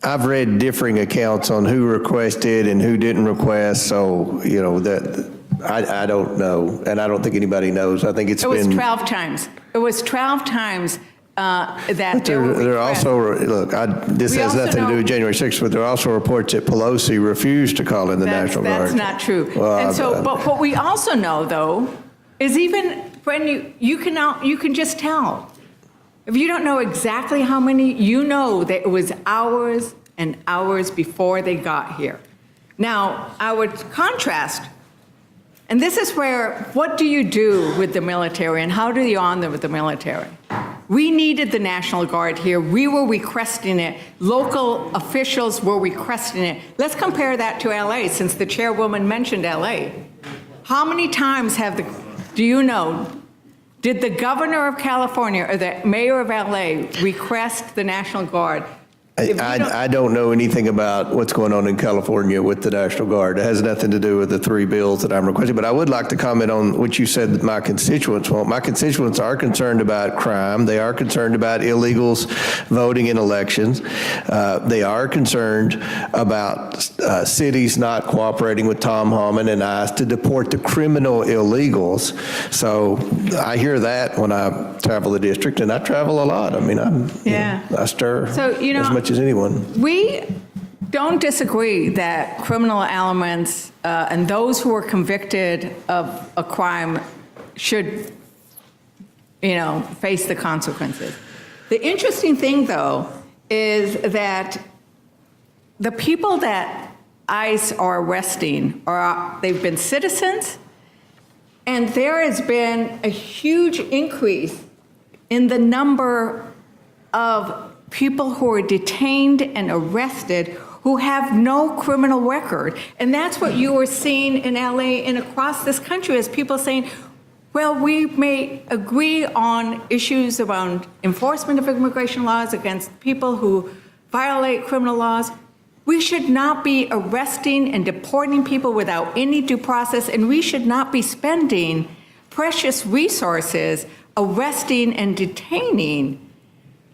I've read differing accounts on who requested and who didn't request, so, you know, that I don't know, and I don't think anybody knows. I think It was been 12 times. It was 12 times that there were There are requests. also, look, this We has also nothing to do know- with January 6th, but there are also reports that Pelosi refused to call in the National Guard. That's not true. Well, And so, but what we also know, though, is even when you can just tell. If you don't know exactly how many, you know that it was hours and hours before they got here. Now, I would contrast, and this is where, what do you do with the military and how do you honor with the military? We needed the National Guard here. We were requesting it. Local officials were requesting it. Let's compare that to LA, since the chairwoman mentioned LA. How many times do you know, did the governor of California or the mayor of LA request the National Guard? If you don't- I don't know anything about what's going on in California with the National Guard. It has nothing to do with the 3 bills that I'm requesting, but I would like to comment on what you said that my constituents want. My constituents are concerned about crime. They are concerned about illegals voting in elections. They are concerned about cities not cooperating with Tom Homan and I to deport the criminal illegals. So I hear that when I travel the district, and I travel a lot. I mean, I stir So, you know, as much as anyone. We don't disagree that criminal elements and those who are convicted of a crime should, face the consequences. The interesting thing, though, is that the people that ICE are arresting they've been citizens, and there has been a huge increase in the number of people who are detained and arrested who have no criminal record. And that's what you are seeing in LA and across this country, as people saying, well, we may agree on issues around enforcement of immigration laws against people who violate criminal laws. We should not be arresting and deporting people without any due process, and we should not be spending precious resources arresting and detaining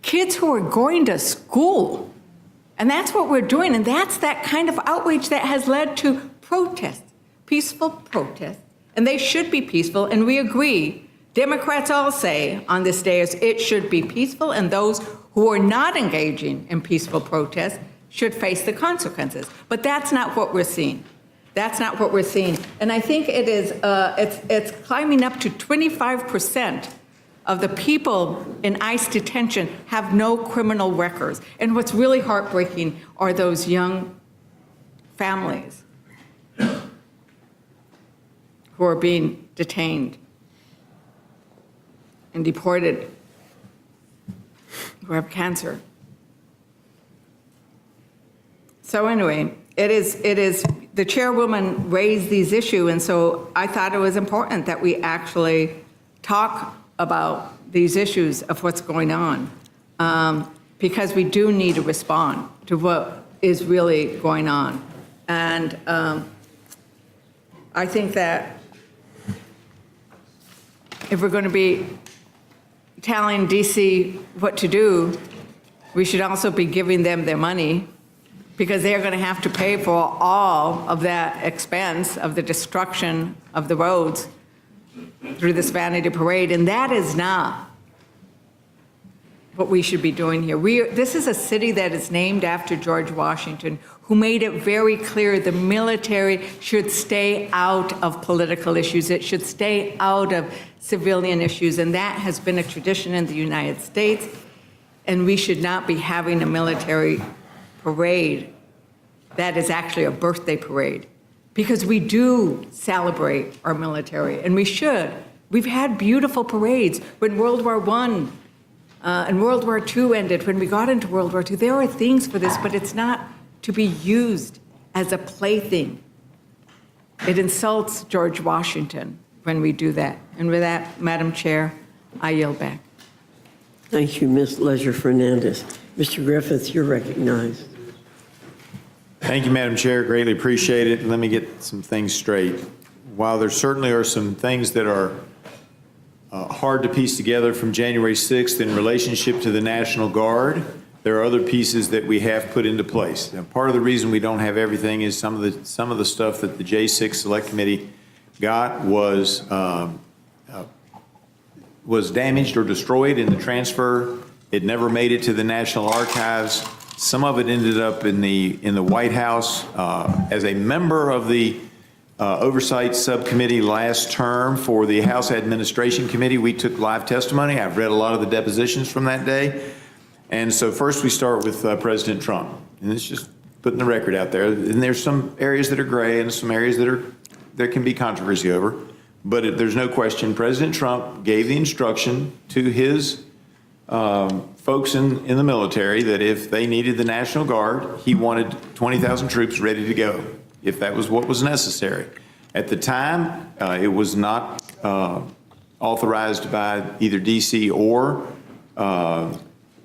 kids who are going to school. And that's what we're doing. And that's that kind of outrage that has led to protests, peaceful protests. And they should be peaceful. And we agree. Democrats all say on this day it should be peaceful. And those who are not engaging in peaceful protests should face the consequences. But that's not what we're seeing. That's not what we're seeing. And I think it is, it's climbing up to 25% of the people in ICE detention have no criminal records. And what's really heartbreaking are those young families who are being detained and deported, who have cancer. So anyway, it is the chairwoman raised these issues, and so I thought it was important that we actually talk about these issues of what's going on, because we do need to respond to what is really going on. And I think that if we're going to be telling DC what to do, we should also be giving them their money, because they're going to have to pay for all of that expense of the destruction of the roads through this vanity parade, and that is not what we should be doing here. This is a city that is named after George Washington, who made it very clear the military should stay out of political issues. It should stay out of civilian issues, and that has been a tradition in the United States, and we should not be having a military parade that is actually a birthday parade, because we do celebrate our military, and we should. We've had beautiful parades when World War I and World War II ended, when we got into World War II. There are things for this, but it's not to be used as a plaything. It insults George Washington when we do that. And with that, Madam Chair, I yield back. Thank you, Ms. Leisure-Fernandez. Mr. Griffith, you're recognized. Thank you, Madam Chair. Greatly appreciate it. Let me get some things straight. While there certainly are some things that are hard to piece together from January 6th in relationship to the National Guard, there are other pieces that we have put into place. Now, part of the reason we don't have everything is some of the stuff that the J6 Select Committee got was damaged or destroyed in the transfer. It never made it to the National Archives. Some of it ended up in the White House. As a member of the Oversight Subcommittee last term for the House Administration Committee, we took live testimony. I've read a lot of the depositions from that day. And so first we start with President Trump. And it's just putting the record out there. And there's some areas that are gray and some areas that there can be controversy over. But there's no question President Trump gave the instruction to his folks in the military that if they needed the National Guard, he wanted 20,000 troops ready to go, if that was what was necessary. At the time, it was not authorized by either DC or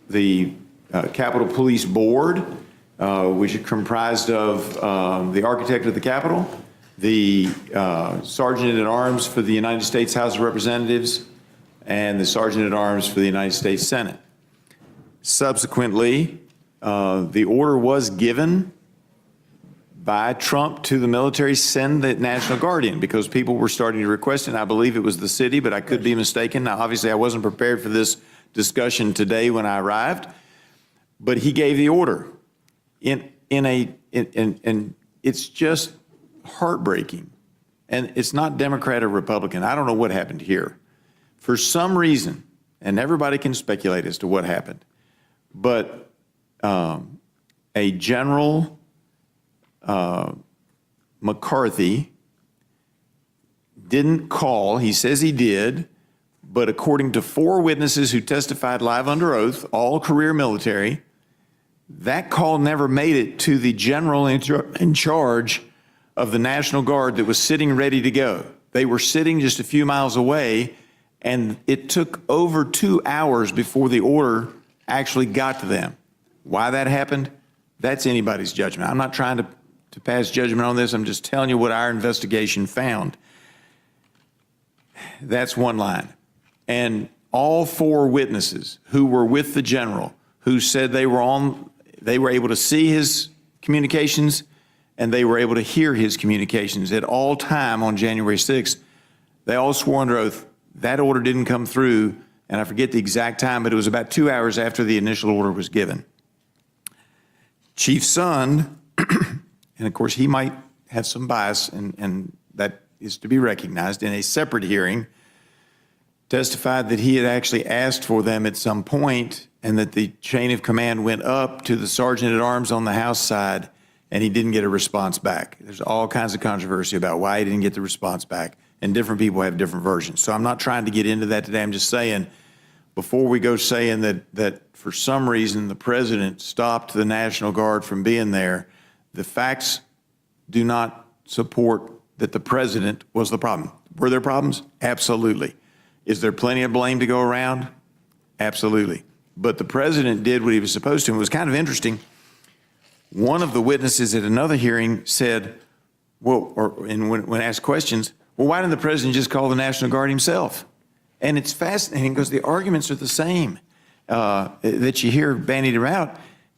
the Capitol Police Board, which is comprised of the architect of the Capitol, the Sergeant at Arms for the United States House of Representatives, and the Sergeant at Arms for the United States Senate. Subsequently, the order was given by Trump to the military, send the National Guard in, because people were starting to request it. And I believe it was the city, but I could be mistaken. Now, obviously, I wasn't prepared for this discussion today when I arrived, but he gave the order. And it's just heartbreaking. And it's not Democrat or Republican. I don't know what happened here. For some reason, and everybody can speculate as to what happened, but a General McCarthy didn't call. He says he did, but according to 4 witnesses who testified live under oath, all career military, that call never made it to the general in charge of the National Guard that was sitting ready to go. They were sitting just a few miles away, and it took over 2 hours before the order actually got to them. Why that happened, that's anybody's judgment. I'm not trying to pass judgment on this. I'm just telling you what our investigation found. That's one line. And all 4 witnesses who were with the general, who said they were able to see his communications and they were able to hear his communications at all time on January 6th, they all swore under oath that order didn't come through, and I forget the exact time, but it was about 2 hours after the initial order was given. Chief Sund, and of course he might have some bias, and that is to be recognized, in a separate hearing, testified that he had actually asked for them at some point and that the chain of command went up to the Sergeant at Arms on the House side and he didn't get a response back. There's all kinds of controversy about why he didn't get the response back, and different people have different versions. So I'm not trying to get into that today. I'm just saying, before we go saying that for some reason the president stopped the National Guard from being there, the facts do not support that the president was the problem. Were there problems? Absolutely. Is there plenty of blame to go around? Absolutely. But the president did what he was supposed to. And it was kind of interesting. One of the witnesses at another hearing said, when asked questions, well, why didn't the president just call the National Guard himself? And it's fascinating because the arguments are the same that you hear bandied around.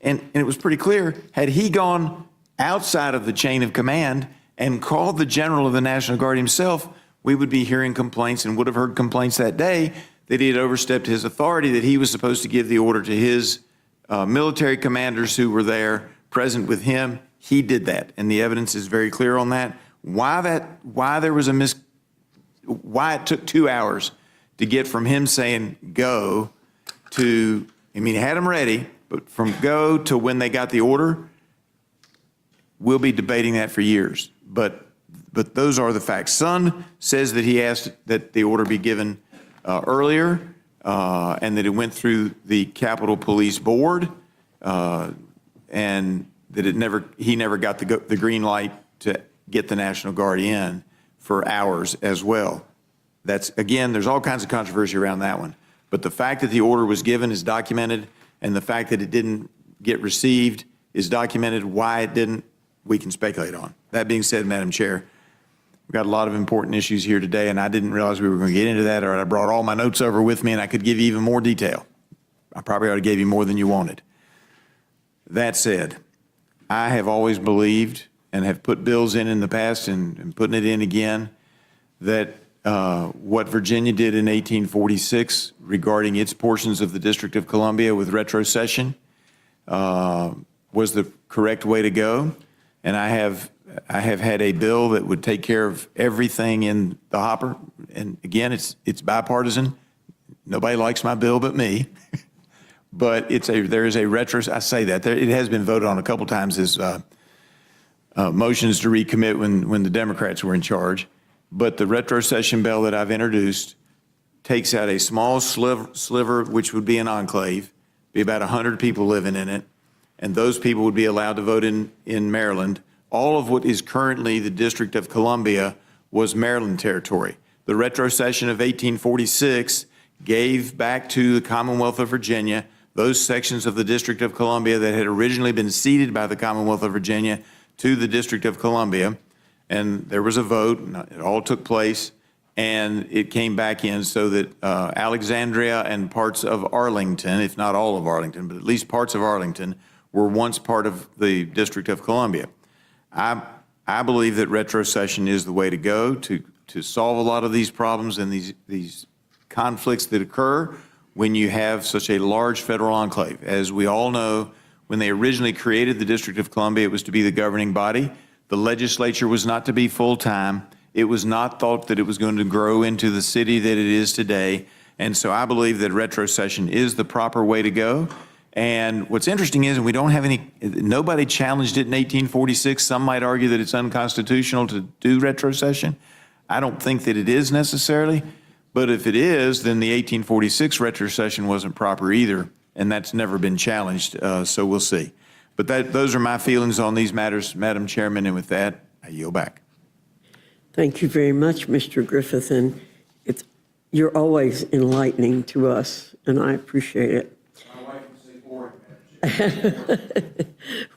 And it was pretty clear, had he gone outside of the chain of command and called the general of the National Guard himself, we would be hearing complaints and would have heard complaints that day that he had overstepped his authority, that he was supposed to give the order to his military commanders who were there present with him. He did that, and the evidence is very clear on that. Why it took 2 hours to get from him saying go to, I mean, he had them ready, but from go to when they got the order, we'll be debating that for years. But those are the facts. Sund says that he asked that the order be given earlier, and that it went through the Capitol Police Board, and that he never got the green light to get the National Guard in for hours as well. That's, again, there's all kinds of controversy around that one. But the fact that the order was given is documented, and the fact that it didn't get received is documented. Why it didn't, we can speculate on. That being said, Madam Chair, we've got a lot of important issues here today, and I didn't realize we were going to get into that, or I brought all my notes over with me, and I could give you even more detail. I probably ought to give you more than you wanted. That said, I have always believed and have put bills in the past and putting it in again, that what Virginia did in 1846 regarding its portions of the District of Columbia with retrocession was the correct way to go. And I have had a bill that would take care of everything in the hopper. And again, it's bipartisan. Nobody likes my bill but me. But there is a I say that. It has been voted on a couple times as motions to recommit when the Democrats were in charge. But the retrocession bill that I've introduced takes out a small sliver, which would be an enclave, be about 100 people living in it, and those people would be allowed to vote in Maryland. All of what is currently the District of Columbia was Maryland territory. The retrocession of 1846 gave back to the Commonwealth of Virginia those sections of the District of Columbia that had originally been ceded by the Commonwealth of Virginia to the District of Columbia. And there was a vote, and it all took place, and it came back in so that Alexandria and parts of Arlington, if not all of Arlington, but at least parts of Arlington, were once part of the District of Columbia. I believe that retrocession is the way to go to solve a lot of these problems and these conflicts that occur when you have such a large federal enclave. As we all know, when they originally created the District of Columbia, it was to be the governing body. The legislature was not to be full-time. It was not thought that it was going to grow into the city that it is today. And so I believe that retrocession is the proper way to go. And what's interesting is, and we don't have nobody challenged it in 1846. Some might argue that it's unconstitutional to do retrocession. I don't think that it is necessarily. But if it is, then the 1846 retrocession wasn't proper either. And that's never been challenged. So we'll see. But those are my feelings on these matters, Madam Chairman, and with that, I yield back. Thank you very much, Mr. Griffith, and you're always enlightening to us, and I appreciate it. My wife would say boring.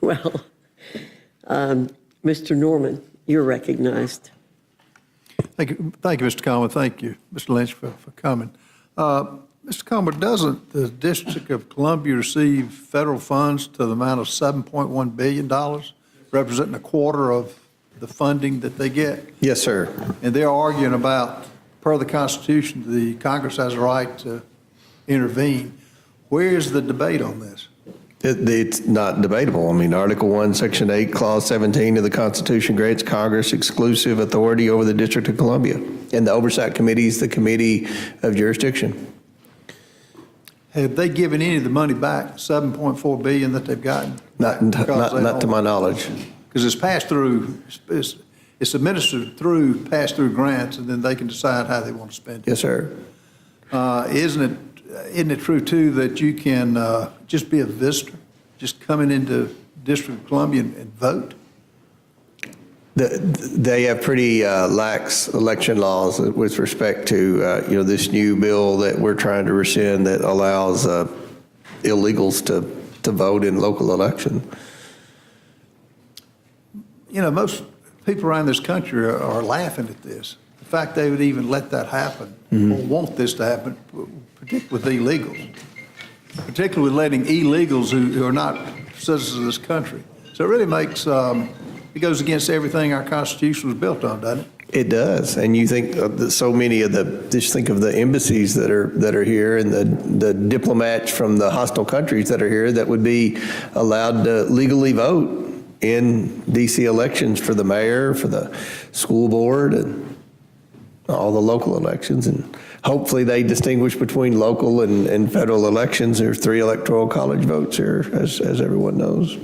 Well, Mr. Norman, you're recognized. Thank you, Mr. Comer. Thank you, Mr. Lynch, for coming. Mr. Comer, doesn't the District of Columbia receive federal funds to the amount of $7.1 billion, representing a quarter of the funding that they get? Yes, sir. And they're arguing about, per the Constitution, the Congress has a right to intervene. Where is the debate on this? It's not debatable. I mean, Article 1, Section 8, Clause 17 of the Constitution grants Congress exclusive authority over the District of Columbia. And the Oversight Committee is the committee of jurisdiction. Have they given any of the money back, $7.4 billion that they've gotten? Not to my knowledge. Because it's passed through, it's administered through pass-through grants, and then they can decide how they want to spend it. Yes, sir. Isn't it true, too, that you can just be a visitor, just coming into District of Columbia and vote? They have pretty lax election laws with respect to, this new bill that we're trying to rescind that allows illegals to vote in local elections. You know, most people around this country are laughing at this. The fact they would even let that happen or want this to happen, particularly with illegals, particularly letting illegals who are not citizens of this country. So it really makes, it goes against everything our Constitution was built on, doesn't it? It does, and you think of so many of just think of the embassies that are here and the diplomats from the hostile countries that are here that would be allowed to legally vote in DC elections for the mayor, for the school board, and all the local elections. And hopefully they distinguish between local and federal elections. There's 3 electoral college votes here, as everyone knows.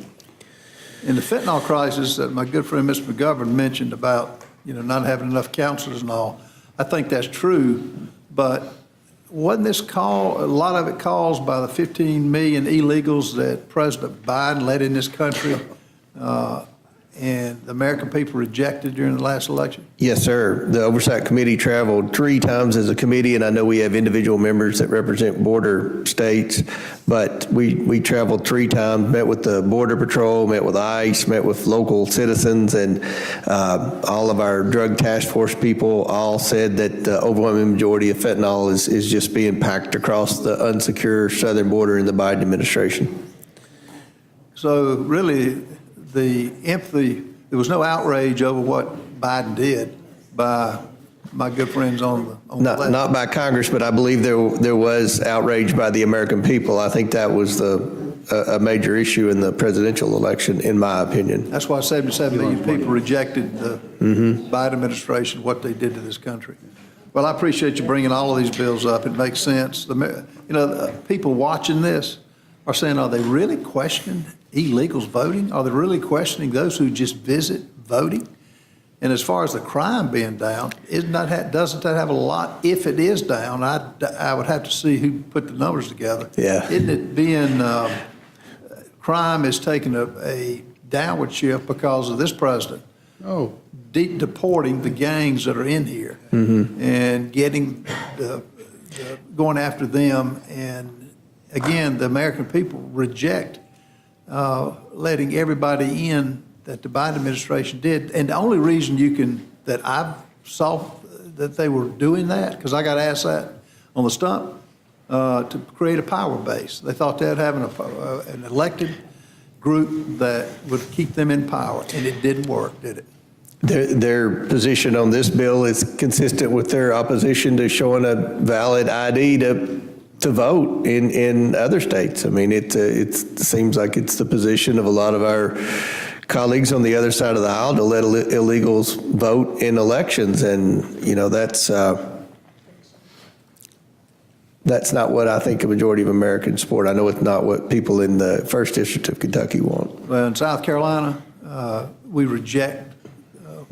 In the fentanyl crisis that my good friend Mr. McGovern mentioned about, not having enough counselors and all, I think that's true, but wasn't this a lot of it caused by the 15 million illegals that President Biden let in this country and the American people rejected during the last election? Yes, sir. The Oversight Committee traveled 3 times as a committee, and I know we have individual members that represent border states, but we traveled 3 times, met with the Border Patrol, met with ICE, met with local citizens, and all of our drug task force people all said that the overwhelming majority of fentanyl is just being packed across the unsecure southern border in the Biden administration. So really, the empathy, there was no outrage over what Biden did by my good friends on the left. Not by Congress, but I believe there was outrage by the American people. I think that was a major issue in the presidential election, in my opinion. That's why 77 million people rejected the Biden administration, what they did to this country. Well, I appreciate you bringing all of these bills up. It makes sense. People watching this are saying, are they really questioning illegals voting? Are they really questioning those who just visit voting? And as far as the crime being down, doesn't that have a lot? If it is down, I would have to see who put the numbers together. Yeah. Isn't it being, crime is taking a downward shift because of this president? Oh. Deporting the gangs that are in here and getting going after them. And again, the American people reject letting everybody in that the Biden administration did. And the only reason that I saw that they were doing that, because I got asked that on the stump, to create a power base. They thought they'd have an elected group that would keep them in power, and it didn't work, did it? Their position on this bill is consistent with their opposition to showing a valid ID to vote in other states. I mean, it seems like it's the position of a lot of our colleagues on the other side of the aisle to let illegals vote in elections, and that's not what I think a majority of Americans support. I know it's not what people in the 1st District of Kentucky want. Well, in South Carolina, we reject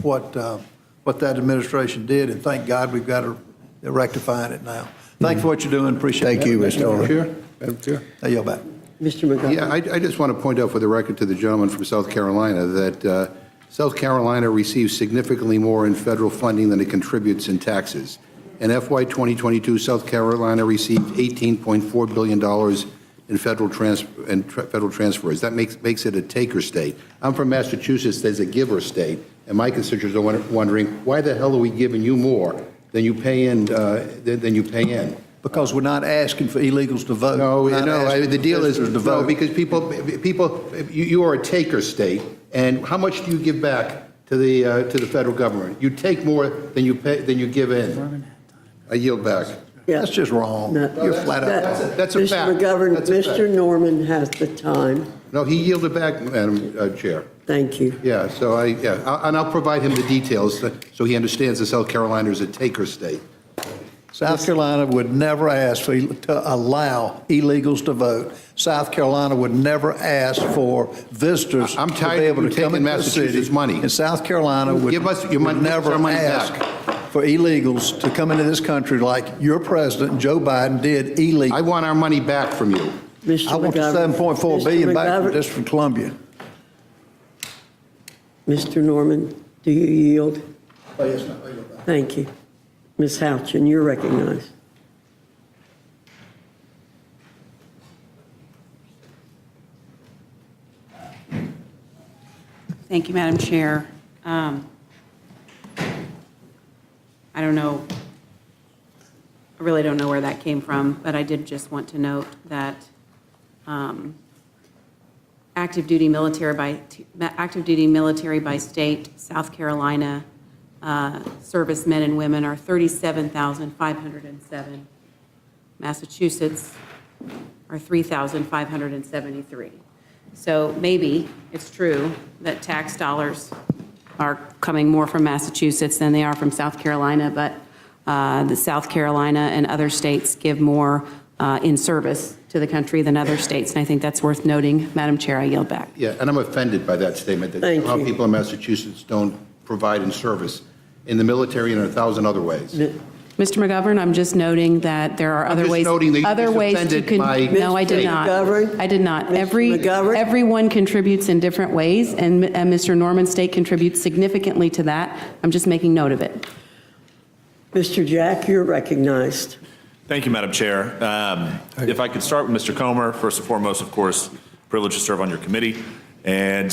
what that administration did, and thank God we've got they're rectifying it now. Thank you for what you're doing. Appreciate it. Thank you, Mr. Owner. Madam Chair? I yield back. Mr. McGovern. Yeah, I just want to point out for the record to the gentleman from South Carolina that South Carolina receives significantly more in federal funding than it contributes in taxes. In FY 2022, South Carolina received $18.4 billion in federal transfers. That makes it a taker state. I'm from Massachusetts as a giver state, and my constituents are wondering, why the hell are we giving you more than you pay in? Because we're not asking for illegals to vote. No, We're not asking the for deal is, visitors to vote. because you are a taker state, and how much do you give back to the federal government? You take more than you give in. I yield back. Yeah. That's just wrong. No, You're flat out wrong. That's a fact. Mr. McGovern, That's a fact. Mr. Norman has the time. No, he yielded back, Madam Chair. Thank you. Yeah, so and I'll provide him the details so he understands that South Carolina is a taker state. South Carolina would never ask to allow illegals to vote. South Carolina would never ask for visitors I'm to tired be of able you to come taking into the city. Massachusetts money. And South Carolina would Give us your money, would give us never our money ask back. for illegals to come into this country like your president, Joe Biden, did illegally. I want our money back from you. Mr. I want the McGovern. $7.4 billion back from McGovern. District of Columbia. Mr. Norman, do you yield? Oh, yes, ma'am. I yield back. Thank you. Ms. Houchin, you're recognized. Thank you, Madam Chair. I don't know, I really don't know where that came from, but I did just want to note that active duty military by state, South Carolina servicemen and women are 37,507. Massachusetts are 3,573. So maybe it's true that tax dollars are coming more from Massachusetts than they are from South Carolina, but the South Carolina and other states give more in service to the country than other states, and I think that's worth noting. Madam Chair, I yield back. Yeah, and I'm offended by that statement that Thank somehow you. people in Massachusetts don't provide in service in the military and in 1,000 other ways. Mr. McGovern, I'm just noting that there are other just ways. noting that you Other just ways to offended my No, I did state. not. McGovern? I did not. Mr. McGovern? Everyone contributes in different ways, and Mr. Norman's state contributes significantly to that. I'm just making note of it. Mr. Jack, you're recognized. Thank you, Madam Chair. If I could start with Mr. Comer, first and foremost, of course, privileged to serve on your committee. And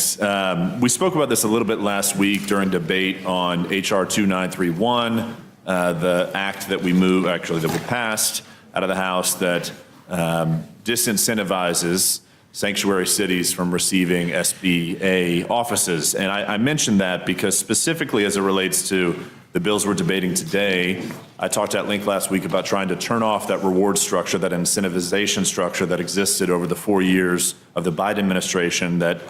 we spoke about this a little bit last week during debate on HR 2931, the act that we passed out of the House that disincentivizes sanctuary cities from receiving SBA offices. And I mentioned that because specifically as it relates to the bills we're debating today, I talked at length last week about trying to turn off that reward structure, that incentivization structure that existed over the 4 years of the Biden administration that,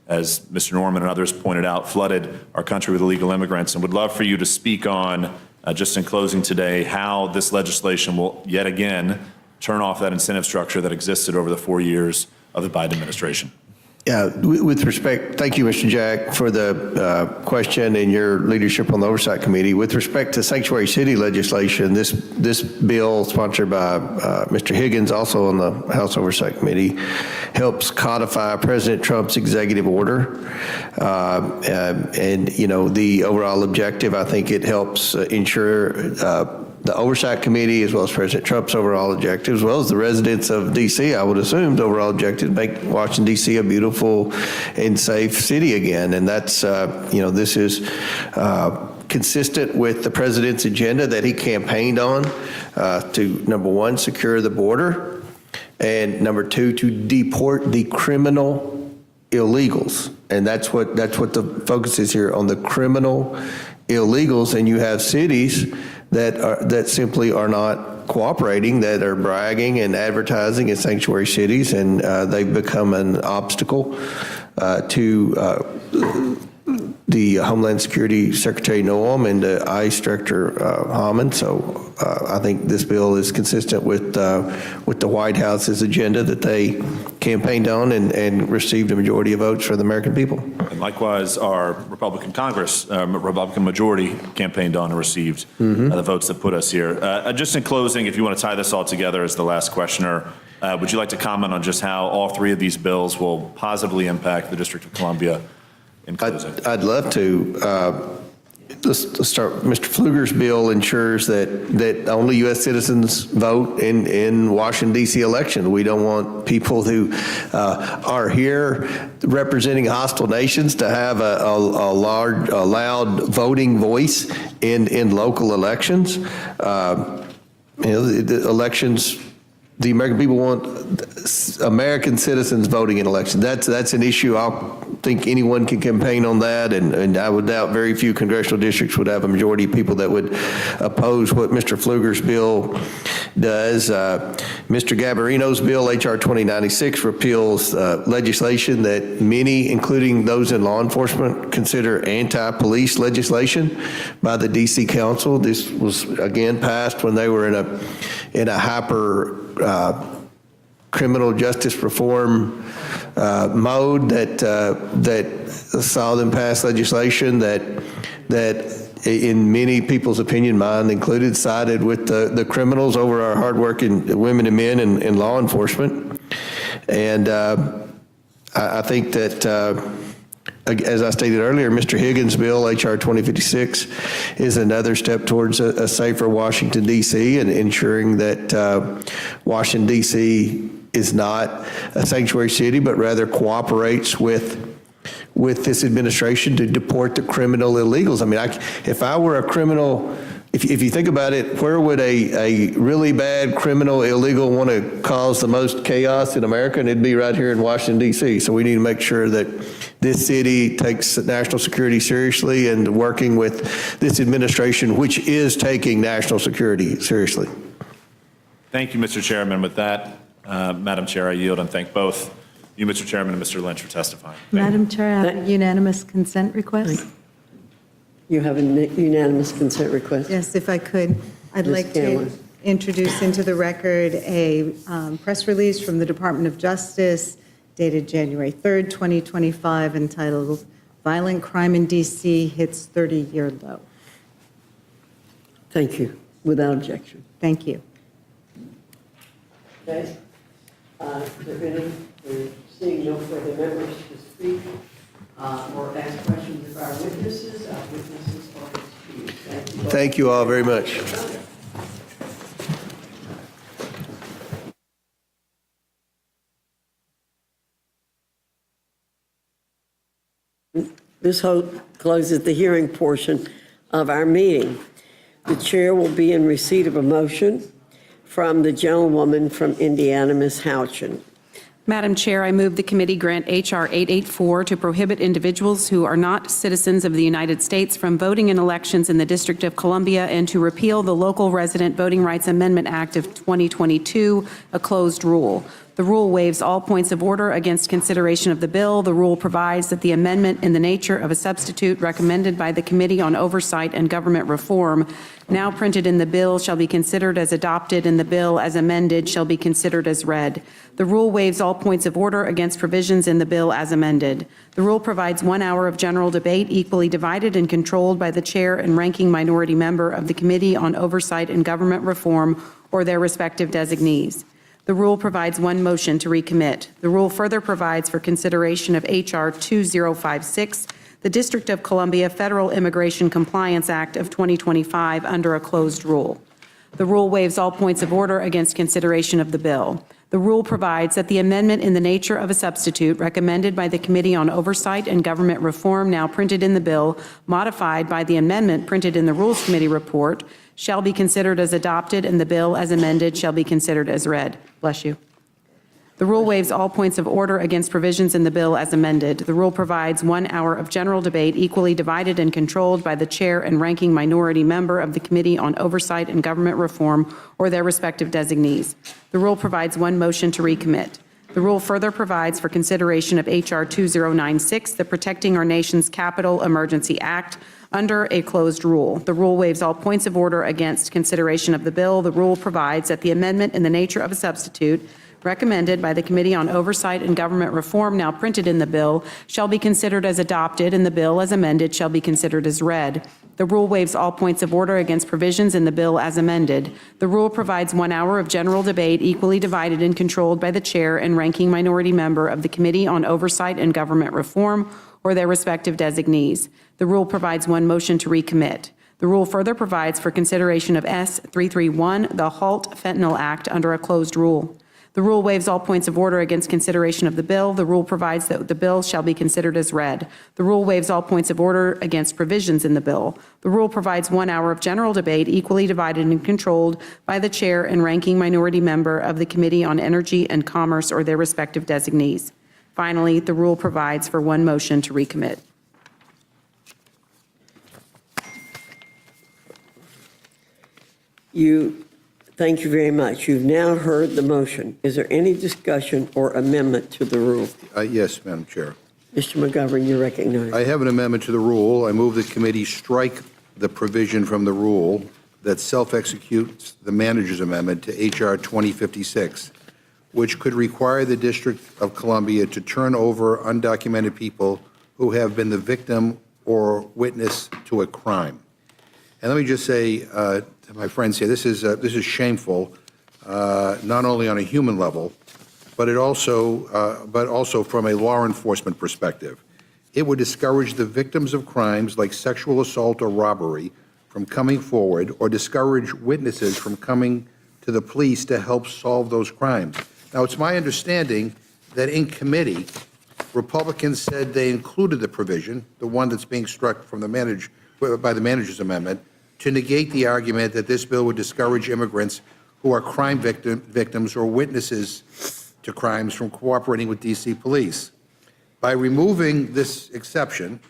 as Mr. Norman and others pointed out, flooded our country with illegal immigrants. And would love for you to speak on, just in closing today, how this legislation will yet again turn off that incentive structure that existed over the 4 years of the Biden administration. Yeah, with respect, thank you, Mr. Jack, for the question and your leadership on the Oversight Committee. With respect to sanctuary city legislation, this bill sponsored by Mr. Higgins, also on the House Oversight Committee, helps codify President Trump's executive order. And, you know, the overall objective, I think it helps ensure the Oversight Committee, as well as President Trump's overall objective, as well as the residents of D.C., I would assume, the overall objective, make Washington, D.C. a beautiful and safe city again. And that's, you know, this is consistent with the president's agenda that he campaigned on to, number one, secure the border, and number two, to deport the criminal illegals. And that's what the focus is here, on the criminal illegals. And you have cities that simply are not cooperating, that are bragging and advertising as sanctuary cities, and they've become an obstacle to the Homeland Security Secretary Noam and the ICE Director Hammond. So I think this bill is consistent with the White House's agenda that they campaigned on and received a majority of votes for the American people. And likewise, our Republican Congress, Republican majority campaigned on and received the votes that put us here. Just in closing, if you want to tie this all together as the last questioner, would you like to comment on just how all three of these bills will positively impact the District of Columbia in closing? I'd love to. Let's start. Mr. Pfluger's bill ensures that only U.S. citizens vote in Washington, D.C. election. We don't want people who are here representing hostile nations to have a loud voting voice in local elections. You know, the elections. The American people want American citizens voting in elections. That's an issue. I think anyone can campaign on that, and I would doubt very few congressional districts would have a majority of people that would oppose what Mr. Pfluger's bill does. Mr. Gabarino's bill, H.R. 2096, repeals legislation that many, including those in law enforcement, consider anti-police legislation by the D.C. Council. This was, again, passed when they were in a hyper criminal justice reform mode that saw them pass legislation that in many people's opinion, mine included, sided with the criminals over our hardworking women and men in law enforcement. And I think that, as I stated earlier, Mr. Higgins' bill, H.R. 2056, is another step towards a safer Washington, D.C., and ensuring that Washington, D.C. is not a sanctuary city, but rather cooperates with this administration to deport the criminal illegals. I mean, if I were a criminal, if you think about it, where would a really bad criminal illegal want to cause the most chaos in America? And it'd be right here in Washington, D.C. So we need to make sure that this city takes national security seriously, and working with this administration, which is taking national security seriously. Thank you, Mr. Chairman. With that, Madam Chair, I yield and thank both you, Mr. Chairman, and Mr. Lynch for testifying. Madam Chair, I have a unanimous consent request. You have a unanimous consent request? Yes, if I could. I'd Ms. like to Scanlon. introduce into the record a press release from the Department of Justice dated January 3rd, 2025, entitled "Violent Crime in D.C. Hits 30-Year Low." Thank you. Without objection. Thank you. Okay. We're seeing no further members to speak or ask questions of our witnesses. Our witnesses are excused. Thank you. Thank you all very much. This closes the hearing portion of our meeting. The chair will be in receipt of a motion from the gentlewoman from Indiana, Ms. Houchin. Madam Chair, I move the committee grant H.R. 884 to prohibit individuals who are not citizens of the United States from voting in elections in the District of Columbia and to repeal the Local Resident Voting Rights Amendment Act of 2022, a closed rule. The rule waives all points of order against consideration of the bill. The rule provides that the amendment in the nature of a substitute recommended by the Committee on Oversight and Government Reform, now printed in the bill, shall be considered as adopted, and the bill as amended shall be considered as read. The rule waives all points of order against provisions in the bill as amended. The rule provides 1 hour of general debate equally divided and controlled by the chair and ranking minority member of the Committee on Oversight and Government Reform or their respective designees. The rule provides 1 motion to recommit. The rule further provides for consideration of H.R. 2056, the District of Columbia Federal Immigration Compliance Act of 2025, under a closed rule. The rule waives all points of order against consideration of the bill. The rule provides that the amendment in the nature of a substitute recommended by the Committee on Oversight and Government Reform, now printed in the bill, modified by the amendment printed in the Rules Committee report, shall be considered as adopted, and the bill as amended shall be considered as read. Bless you. The rule waives all points of order against provisions in the bill as amended. The rule provides 1 hour of general debate equally divided and controlled by the chair and ranking minority member of the Committee on Oversight and Government Reform or their respective designees. The rule provides 1 motion to recommit. The rule further provides for consideration of H.R. 2096, the Protecting Our Nation's Capital Emergency Act, under a closed rule. The rule waives all points of order against consideration of the bill. The rule provides that the amendment in the nature of a substitute recommended by the Committee on Oversight and Government Reform, now printed in the bill, shall be considered as adopted, and the bill as amended shall be considered as read. The rule waives all points of order against provisions in the bill as amended. The rule provides 1 hour of general debate equally divided and controlled by the chair and ranking minority member of the Committee on Oversight and Government Reform or their respective designees. The rule provides 1 motion to recommit. The rule further provides for consideration of S. 331, the HALT Fentanyl Act, under a closed rule. The rule waives all points of order against consideration of the bill. The rule provides that the bill shall be considered as read. The rule waives all points of order against provisions in the bill. The rule provides 1 hour of general debate equally divided and controlled by the chair and ranking minority member of the Committee on Energy and Commerce or their respective designees. Finally, the rule provides for 1 motion to recommit. Thank you very much. You've now heard the motion. Is there any discussion or amendment to the rule? Yes, Madam Chair. Mr. McGovern, you're recognized. I have an amendment to the rule. I move the committee strike the provision from the rule that self-executes the manager's amendment to H.R. 2056, which could require the District of Columbia to turn over undocumented people who have been the victim or witness to a crime. And let me just say to my friends here, this is shameful, not only on a human level, but also from a law enforcement perspective. It would discourage the victims of crimes like sexual assault or robbery from coming forward, or discourage witnesses from coming to the police to help solve those crimes. Now, it's my understanding that in committee, Republicans said they included the provision, the one that's being struck from by the manager's amendment, to negate the argument that this bill would discourage immigrants who are crime victims or witnesses to crimes from cooperating with DC police. By removing this exception,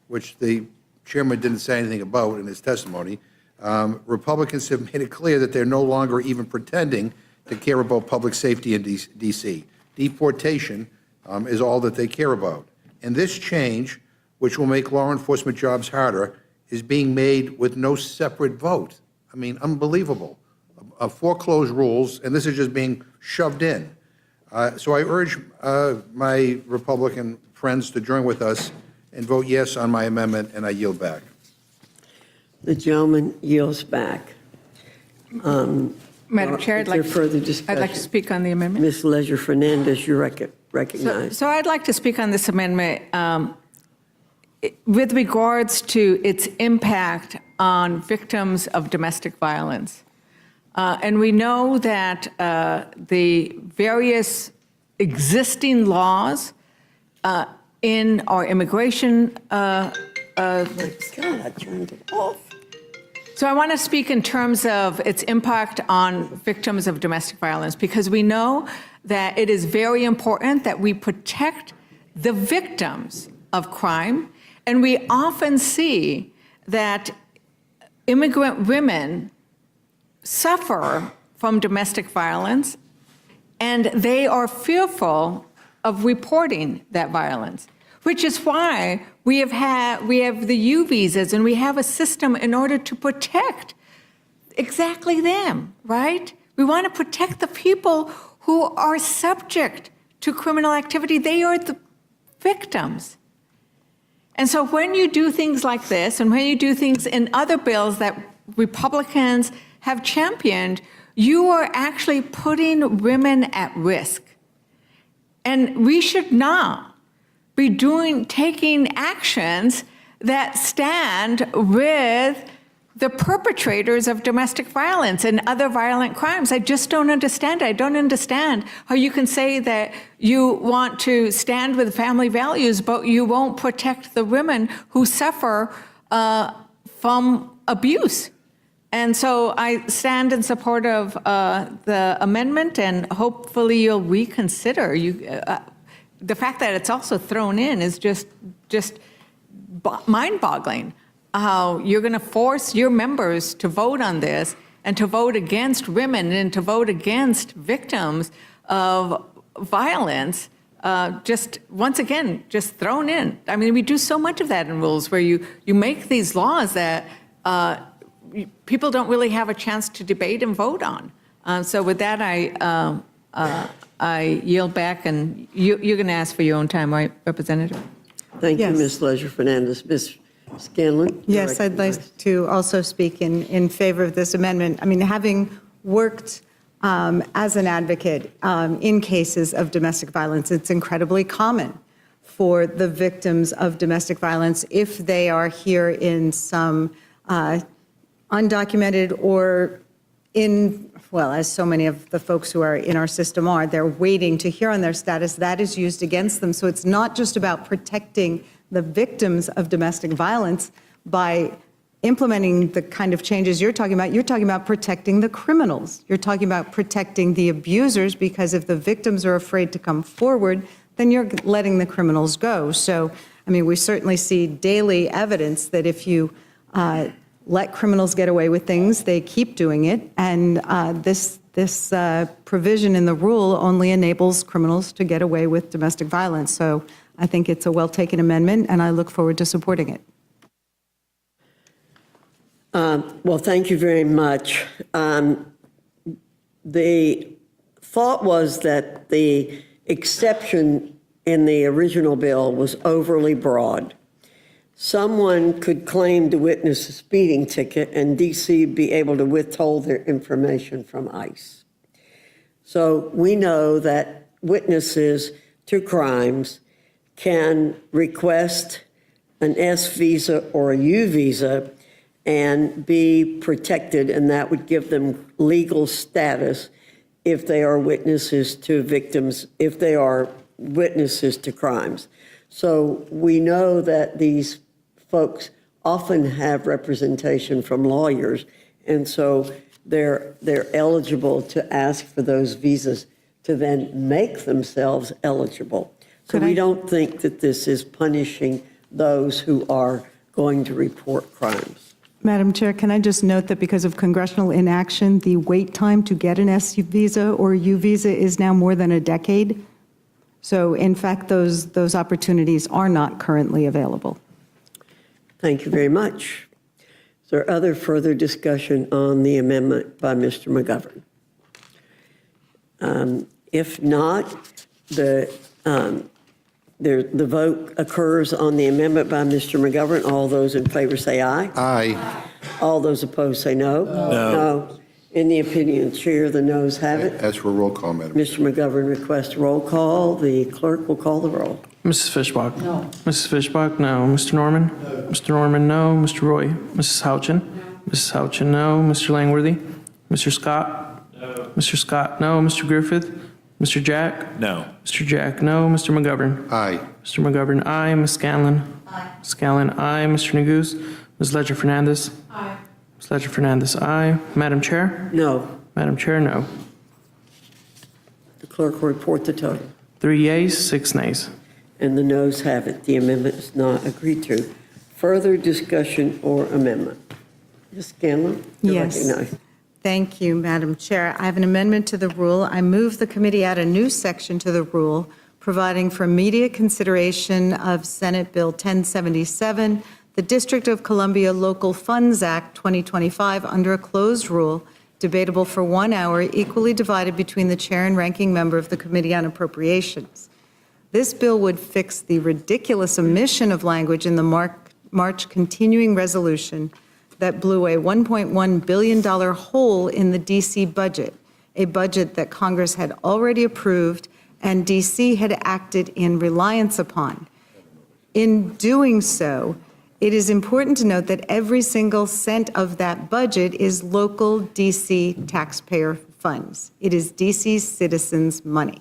which the chairman didn't say anything about in his testimony, Republicans have made it clear that they're no longer even pretending to care about public safety in DC. Deportation is all that they care about. And this change, which will make law enforcement jobs harder, is being made with no separate vote. I mean, unbelievable. Foreclosed rules, and this is just being shoved in. So I urge my Republican friends to join with us and vote yes on my amendment, and I yield back. The gentleman yields back. Madam Chair, I'd like to speak on the amendment. Ms. Leisure-Fernandez, you're recognized. So I'd like to speak on this amendment with regards to its impact on victims of domestic violence. And we know that the various existing laws in our immigration. Oh my God, I turned it off. So I want to speak in terms of its impact on victims of domestic violence, because we know that it is very important that we protect the victims of crime. And we often see that immigrant women suffer from domestic violence, and they are fearful of reporting that violence, which is why we have the U visas, and we have a system in order to protect exactly them, right? We want to protect the people who are subject to criminal activity. They are the victims. And so when you do things like this, and when you do things in other bills that Republicans have championed, you are actually putting women at risk. And we should not be taking actions that stand with the perpetrators of domestic violence and other violent crimes. I just don't understand. I don't understand how you can say that you want to stand with family values, but you won't protect the women who suffer from abuse. And so I stand in support of the amendment, and hopefully you'll reconsider. The fact that it's also thrown in is just mind-boggling. How you're going to force your members to vote on this and to vote against women and to vote against victims of violence, once again, just thrown in. I mean, we do so much of that in rules where you make these laws that people don't really have a chance to debate and vote on. So with that, I yield back, and you're going to ask for your own time, right, Representative? Thank you, Yes. Ms. Leisure-Fernandez. Ms. Scanlon? Yes, I'd like to also speak in favor of this amendment. I mean, having worked as an advocate in cases of domestic violence, it's incredibly common for the victims of domestic violence, if they are here in some undocumented or as so many of the folks who are in our system are, they're waiting to hear on their status, that is used against them. So it's not just about protecting the victims of domestic violence by implementing the kind of changes you're talking about protecting the criminals. You're talking about protecting the abusers, because if the victims are afraid to come forward, then you're letting the criminals go. So, I mean, we certainly see daily evidence that if you let criminals get away with things, they keep doing it. And this provision in the rule only enables criminals to get away with domestic violence. So I think it's a well-taken amendment, and I look forward to supporting it. Well, thank you very much. The thought was that the exception in the original bill was overly broad. Someone could claim to witness a speeding ticket, and DC be able to withhold their information from ICE. So we know that witnesses to crimes can request an S visa or a U visa and be protected, and that would give them legal status if they are witnesses to victims, if they are witnesses to crimes. So we know that these folks often have representation from lawyers, and so they're eligible to ask for those visas to then make themselves eligible. So we don't think that this is punishing those who are going to report crimes. Madam Chair, can I just note that because of congressional inaction, the wait time to get an S visa or U visa is now more than a decade? So in fact, those opportunities are not currently available. Thank you very much. Is there other further discussion on the amendment by Mr. McGovern? If not, the vote occurs on the amendment by Mr. McGovern. All those in favor say aye. Aye. All those opposed say no. No. In the opinion of the chair, the noes have it. As for roll call, Madam. Mr. McGovern requests roll call. The clerk will call the roll. Mrs. Fishbach? No. Mrs. Fishbach, no. Mr. Norman? No. Mr. Norman, no. Mr. Roy? Mrs. Houchin? No. Mrs. Houchin, no. Mr. Langworthy? Mr. Scott? No. Mr. Scott, no. Mr. Griffith? Mr. Jack? No. Mr. Jack, no. Mr. McGovern? Aye. Mr. McGovern, aye. Ms. Scanlon? Aye. Ms. Scanlon, aye. Mr. Neguse? Ms. Leisure-Fernandez? Aye. Ms. Leisure-Fernandez, aye. Madam Chair? No. Madam Chair, no. The clerk will report the total. 3 yeas, 6 nays. And the noes have it. The amendment is not agreed to. Further discussion or amendment? Ms. Scanlon, you're Yes. recognized. Thank you, Madam Chair. I have an amendment to the rule. I move the committee add a new section to the rule providing for immediate consideration of Senate Bill 1077, the District of Columbia Local Funds Act 2025, under a closed rule, debatable for 1 hour, equally divided between the chair and ranking member of the Committee on Appropriations. This bill would fix the ridiculous omission of language in the March continuing resolution that blew a $1.1 billion hole in the DC budget, a budget that Congress had already approved and DC had acted in reliance upon. In doing so, it is important to note that every single cent of that budget is local DC taxpayer funds. It is DC's citizens' money.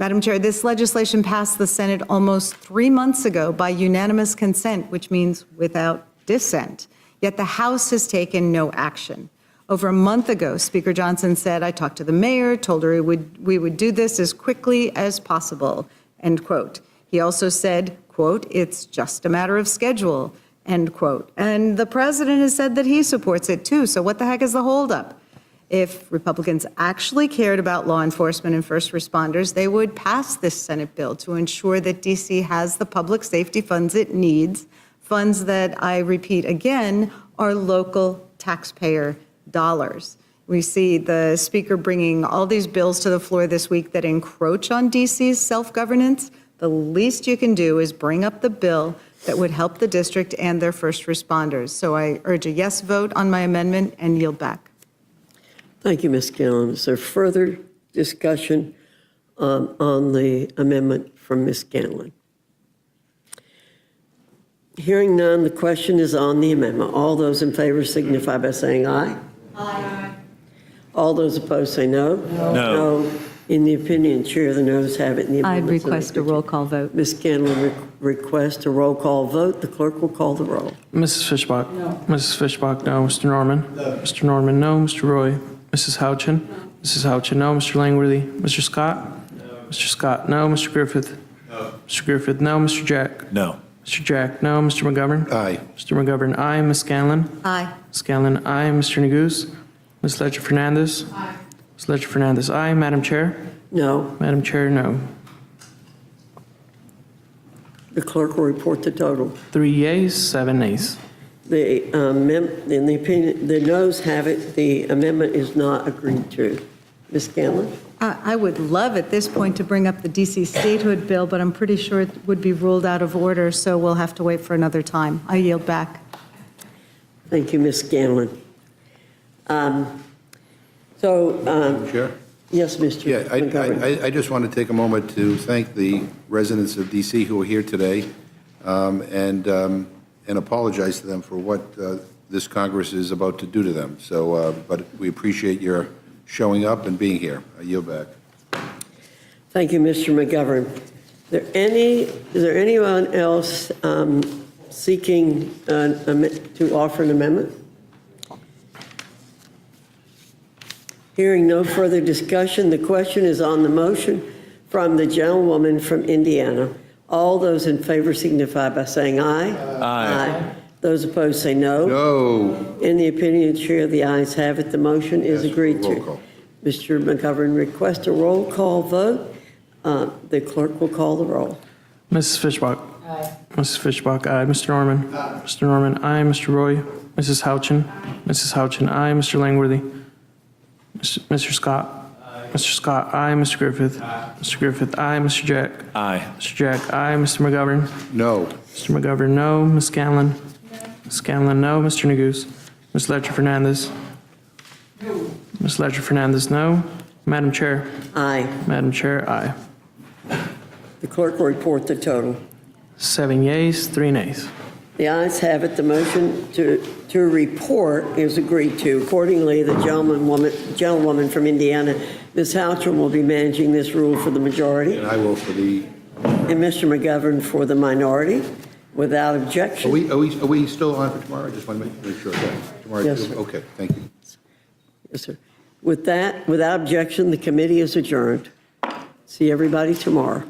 Madam Chair, this legislation passed the Senate almost 3 months ago by unanimous consent, which means without dissent. Yet the House has taken no action. Over a month ago, Speaker Johnson said, I talked to the mayor, told her we would do this as quickly as possible, end quote. He also said, quote, it's just a matter of schedule, end quote. And the president has said that he supports it too, so what the heck is the holdup? If Republicans actually cared about law enforcement and first responders, they would pass this Senate bill to ensure that DC has the public safety funds it needs, funds that, I repeat again, are local taxpayer dollars. We see the Speaker bringing all these bills to the floor this week that encroach on DC's self-governance. The least you can do is bring up the bill that would help the district and their first responders. So I urge a yes vote on my amendment and yield back. Thank you, Ms. Gillen. Is there further discussion on the amendment from Ms. Scanlon? Hearing none, the question is on the amendment. All those in favor signify by saying aye. Aye. All those opposed say no. No. In the opinion, Chair, the noes have it. I'd request a roll call vote. Ms. Scanlon requests a roll call vote. The clerk will call the roll. Mrs. Fishbach? No. Mrs. Fishbach, no. Mr. Norman? No. Mr. Norman, no. Mr. Roy? Mrs. Houchin? No. Mrs. Houchin, no. Mr. Langworthy? Mr. Scott? No. Mr. Scott, no. Mr. Griffith? No. Mr. Griffith, no. Mr. Jack? No. Mr. Jack, no. Mr. McGovern? Aye. Mr. McGovern, aye. Ms. Scanlon? Aye. Scanlon, aye. Mr. Neguse? Ms. Ledger-Fernandez? Aye. Ms. Ledger-Fernandez, aye. Madam Chair? No. Madam Chair, no. The clerk will report the total. 3 yeas, 7 nays. In the opinion, the noes have it. The amendment is not agreed to. Ms. Scanlon? I would love at this point to bring up the DC statehood bill, but I'm pretty sure it would be ruled out of order, so we'll have to wait for another time. I yield back. Thank you, Ms. Scanlon. Chair? Yes, Mr. Yeah, McGovern. I just want to take a moment to thank the residents of D.C. who are here today and apologize to them for what this Congress is about to do to them. So, but we appreciate your showing up and being here. I yield back. Thank you, Mr. McGovern. Is there anyone else seeking to offer an amendment? Hearing no further discussion, the question is on the motion from the gentlewoman from Indiana. All those in favor signify by saying aye. Aye. Those opposed say no. No. In the opinion of the chair, the ayes have it. The motion is agreed Roll to. call. Mr. McGovern requests a roll call vote. The clerk will call the roll. Mrs. Fishbach? Aye. Mrs. Fishbach, aye. Mr. Norman? Aye. Mr. Norman, aye. Mr. Roy? Mrs. Houchin? Mrs. Houchin, aye. Mr. Langworthy? Mr. Scott? Aye. Mr. Scott, aye. Mr. Griffith? Aye. Mr. Griffith, aye. Mr. Jack? Aye. Mr. Jack, aye. Mr. McGovern? No. Mr. McGovern, no. Ms. Scanlon? No. Ms. Scanlon, no. Mr. Neguse? Ms. Ledger-Fernandez? No. Ms. Ledger-Fernandez, no. Madam Chair? Aye. Madam Chair, aye. The clerk will report the total. 7 yeas, 3 nays. The ayes have it. The motion to report is agreed to. Accordingly, the gentlewoman from Indiana, Ms. Houchin, will be managing this rule for the majority, And I will for the, and Mr. McGovern for the minority, without objection. are we still on for tomorrow? I just want to make sure. Okay. Tomorrow. Yes, sir. Okay, thank you. Yes, sir. With that, without objection, the committee is adjourned. See everybody tomorrow.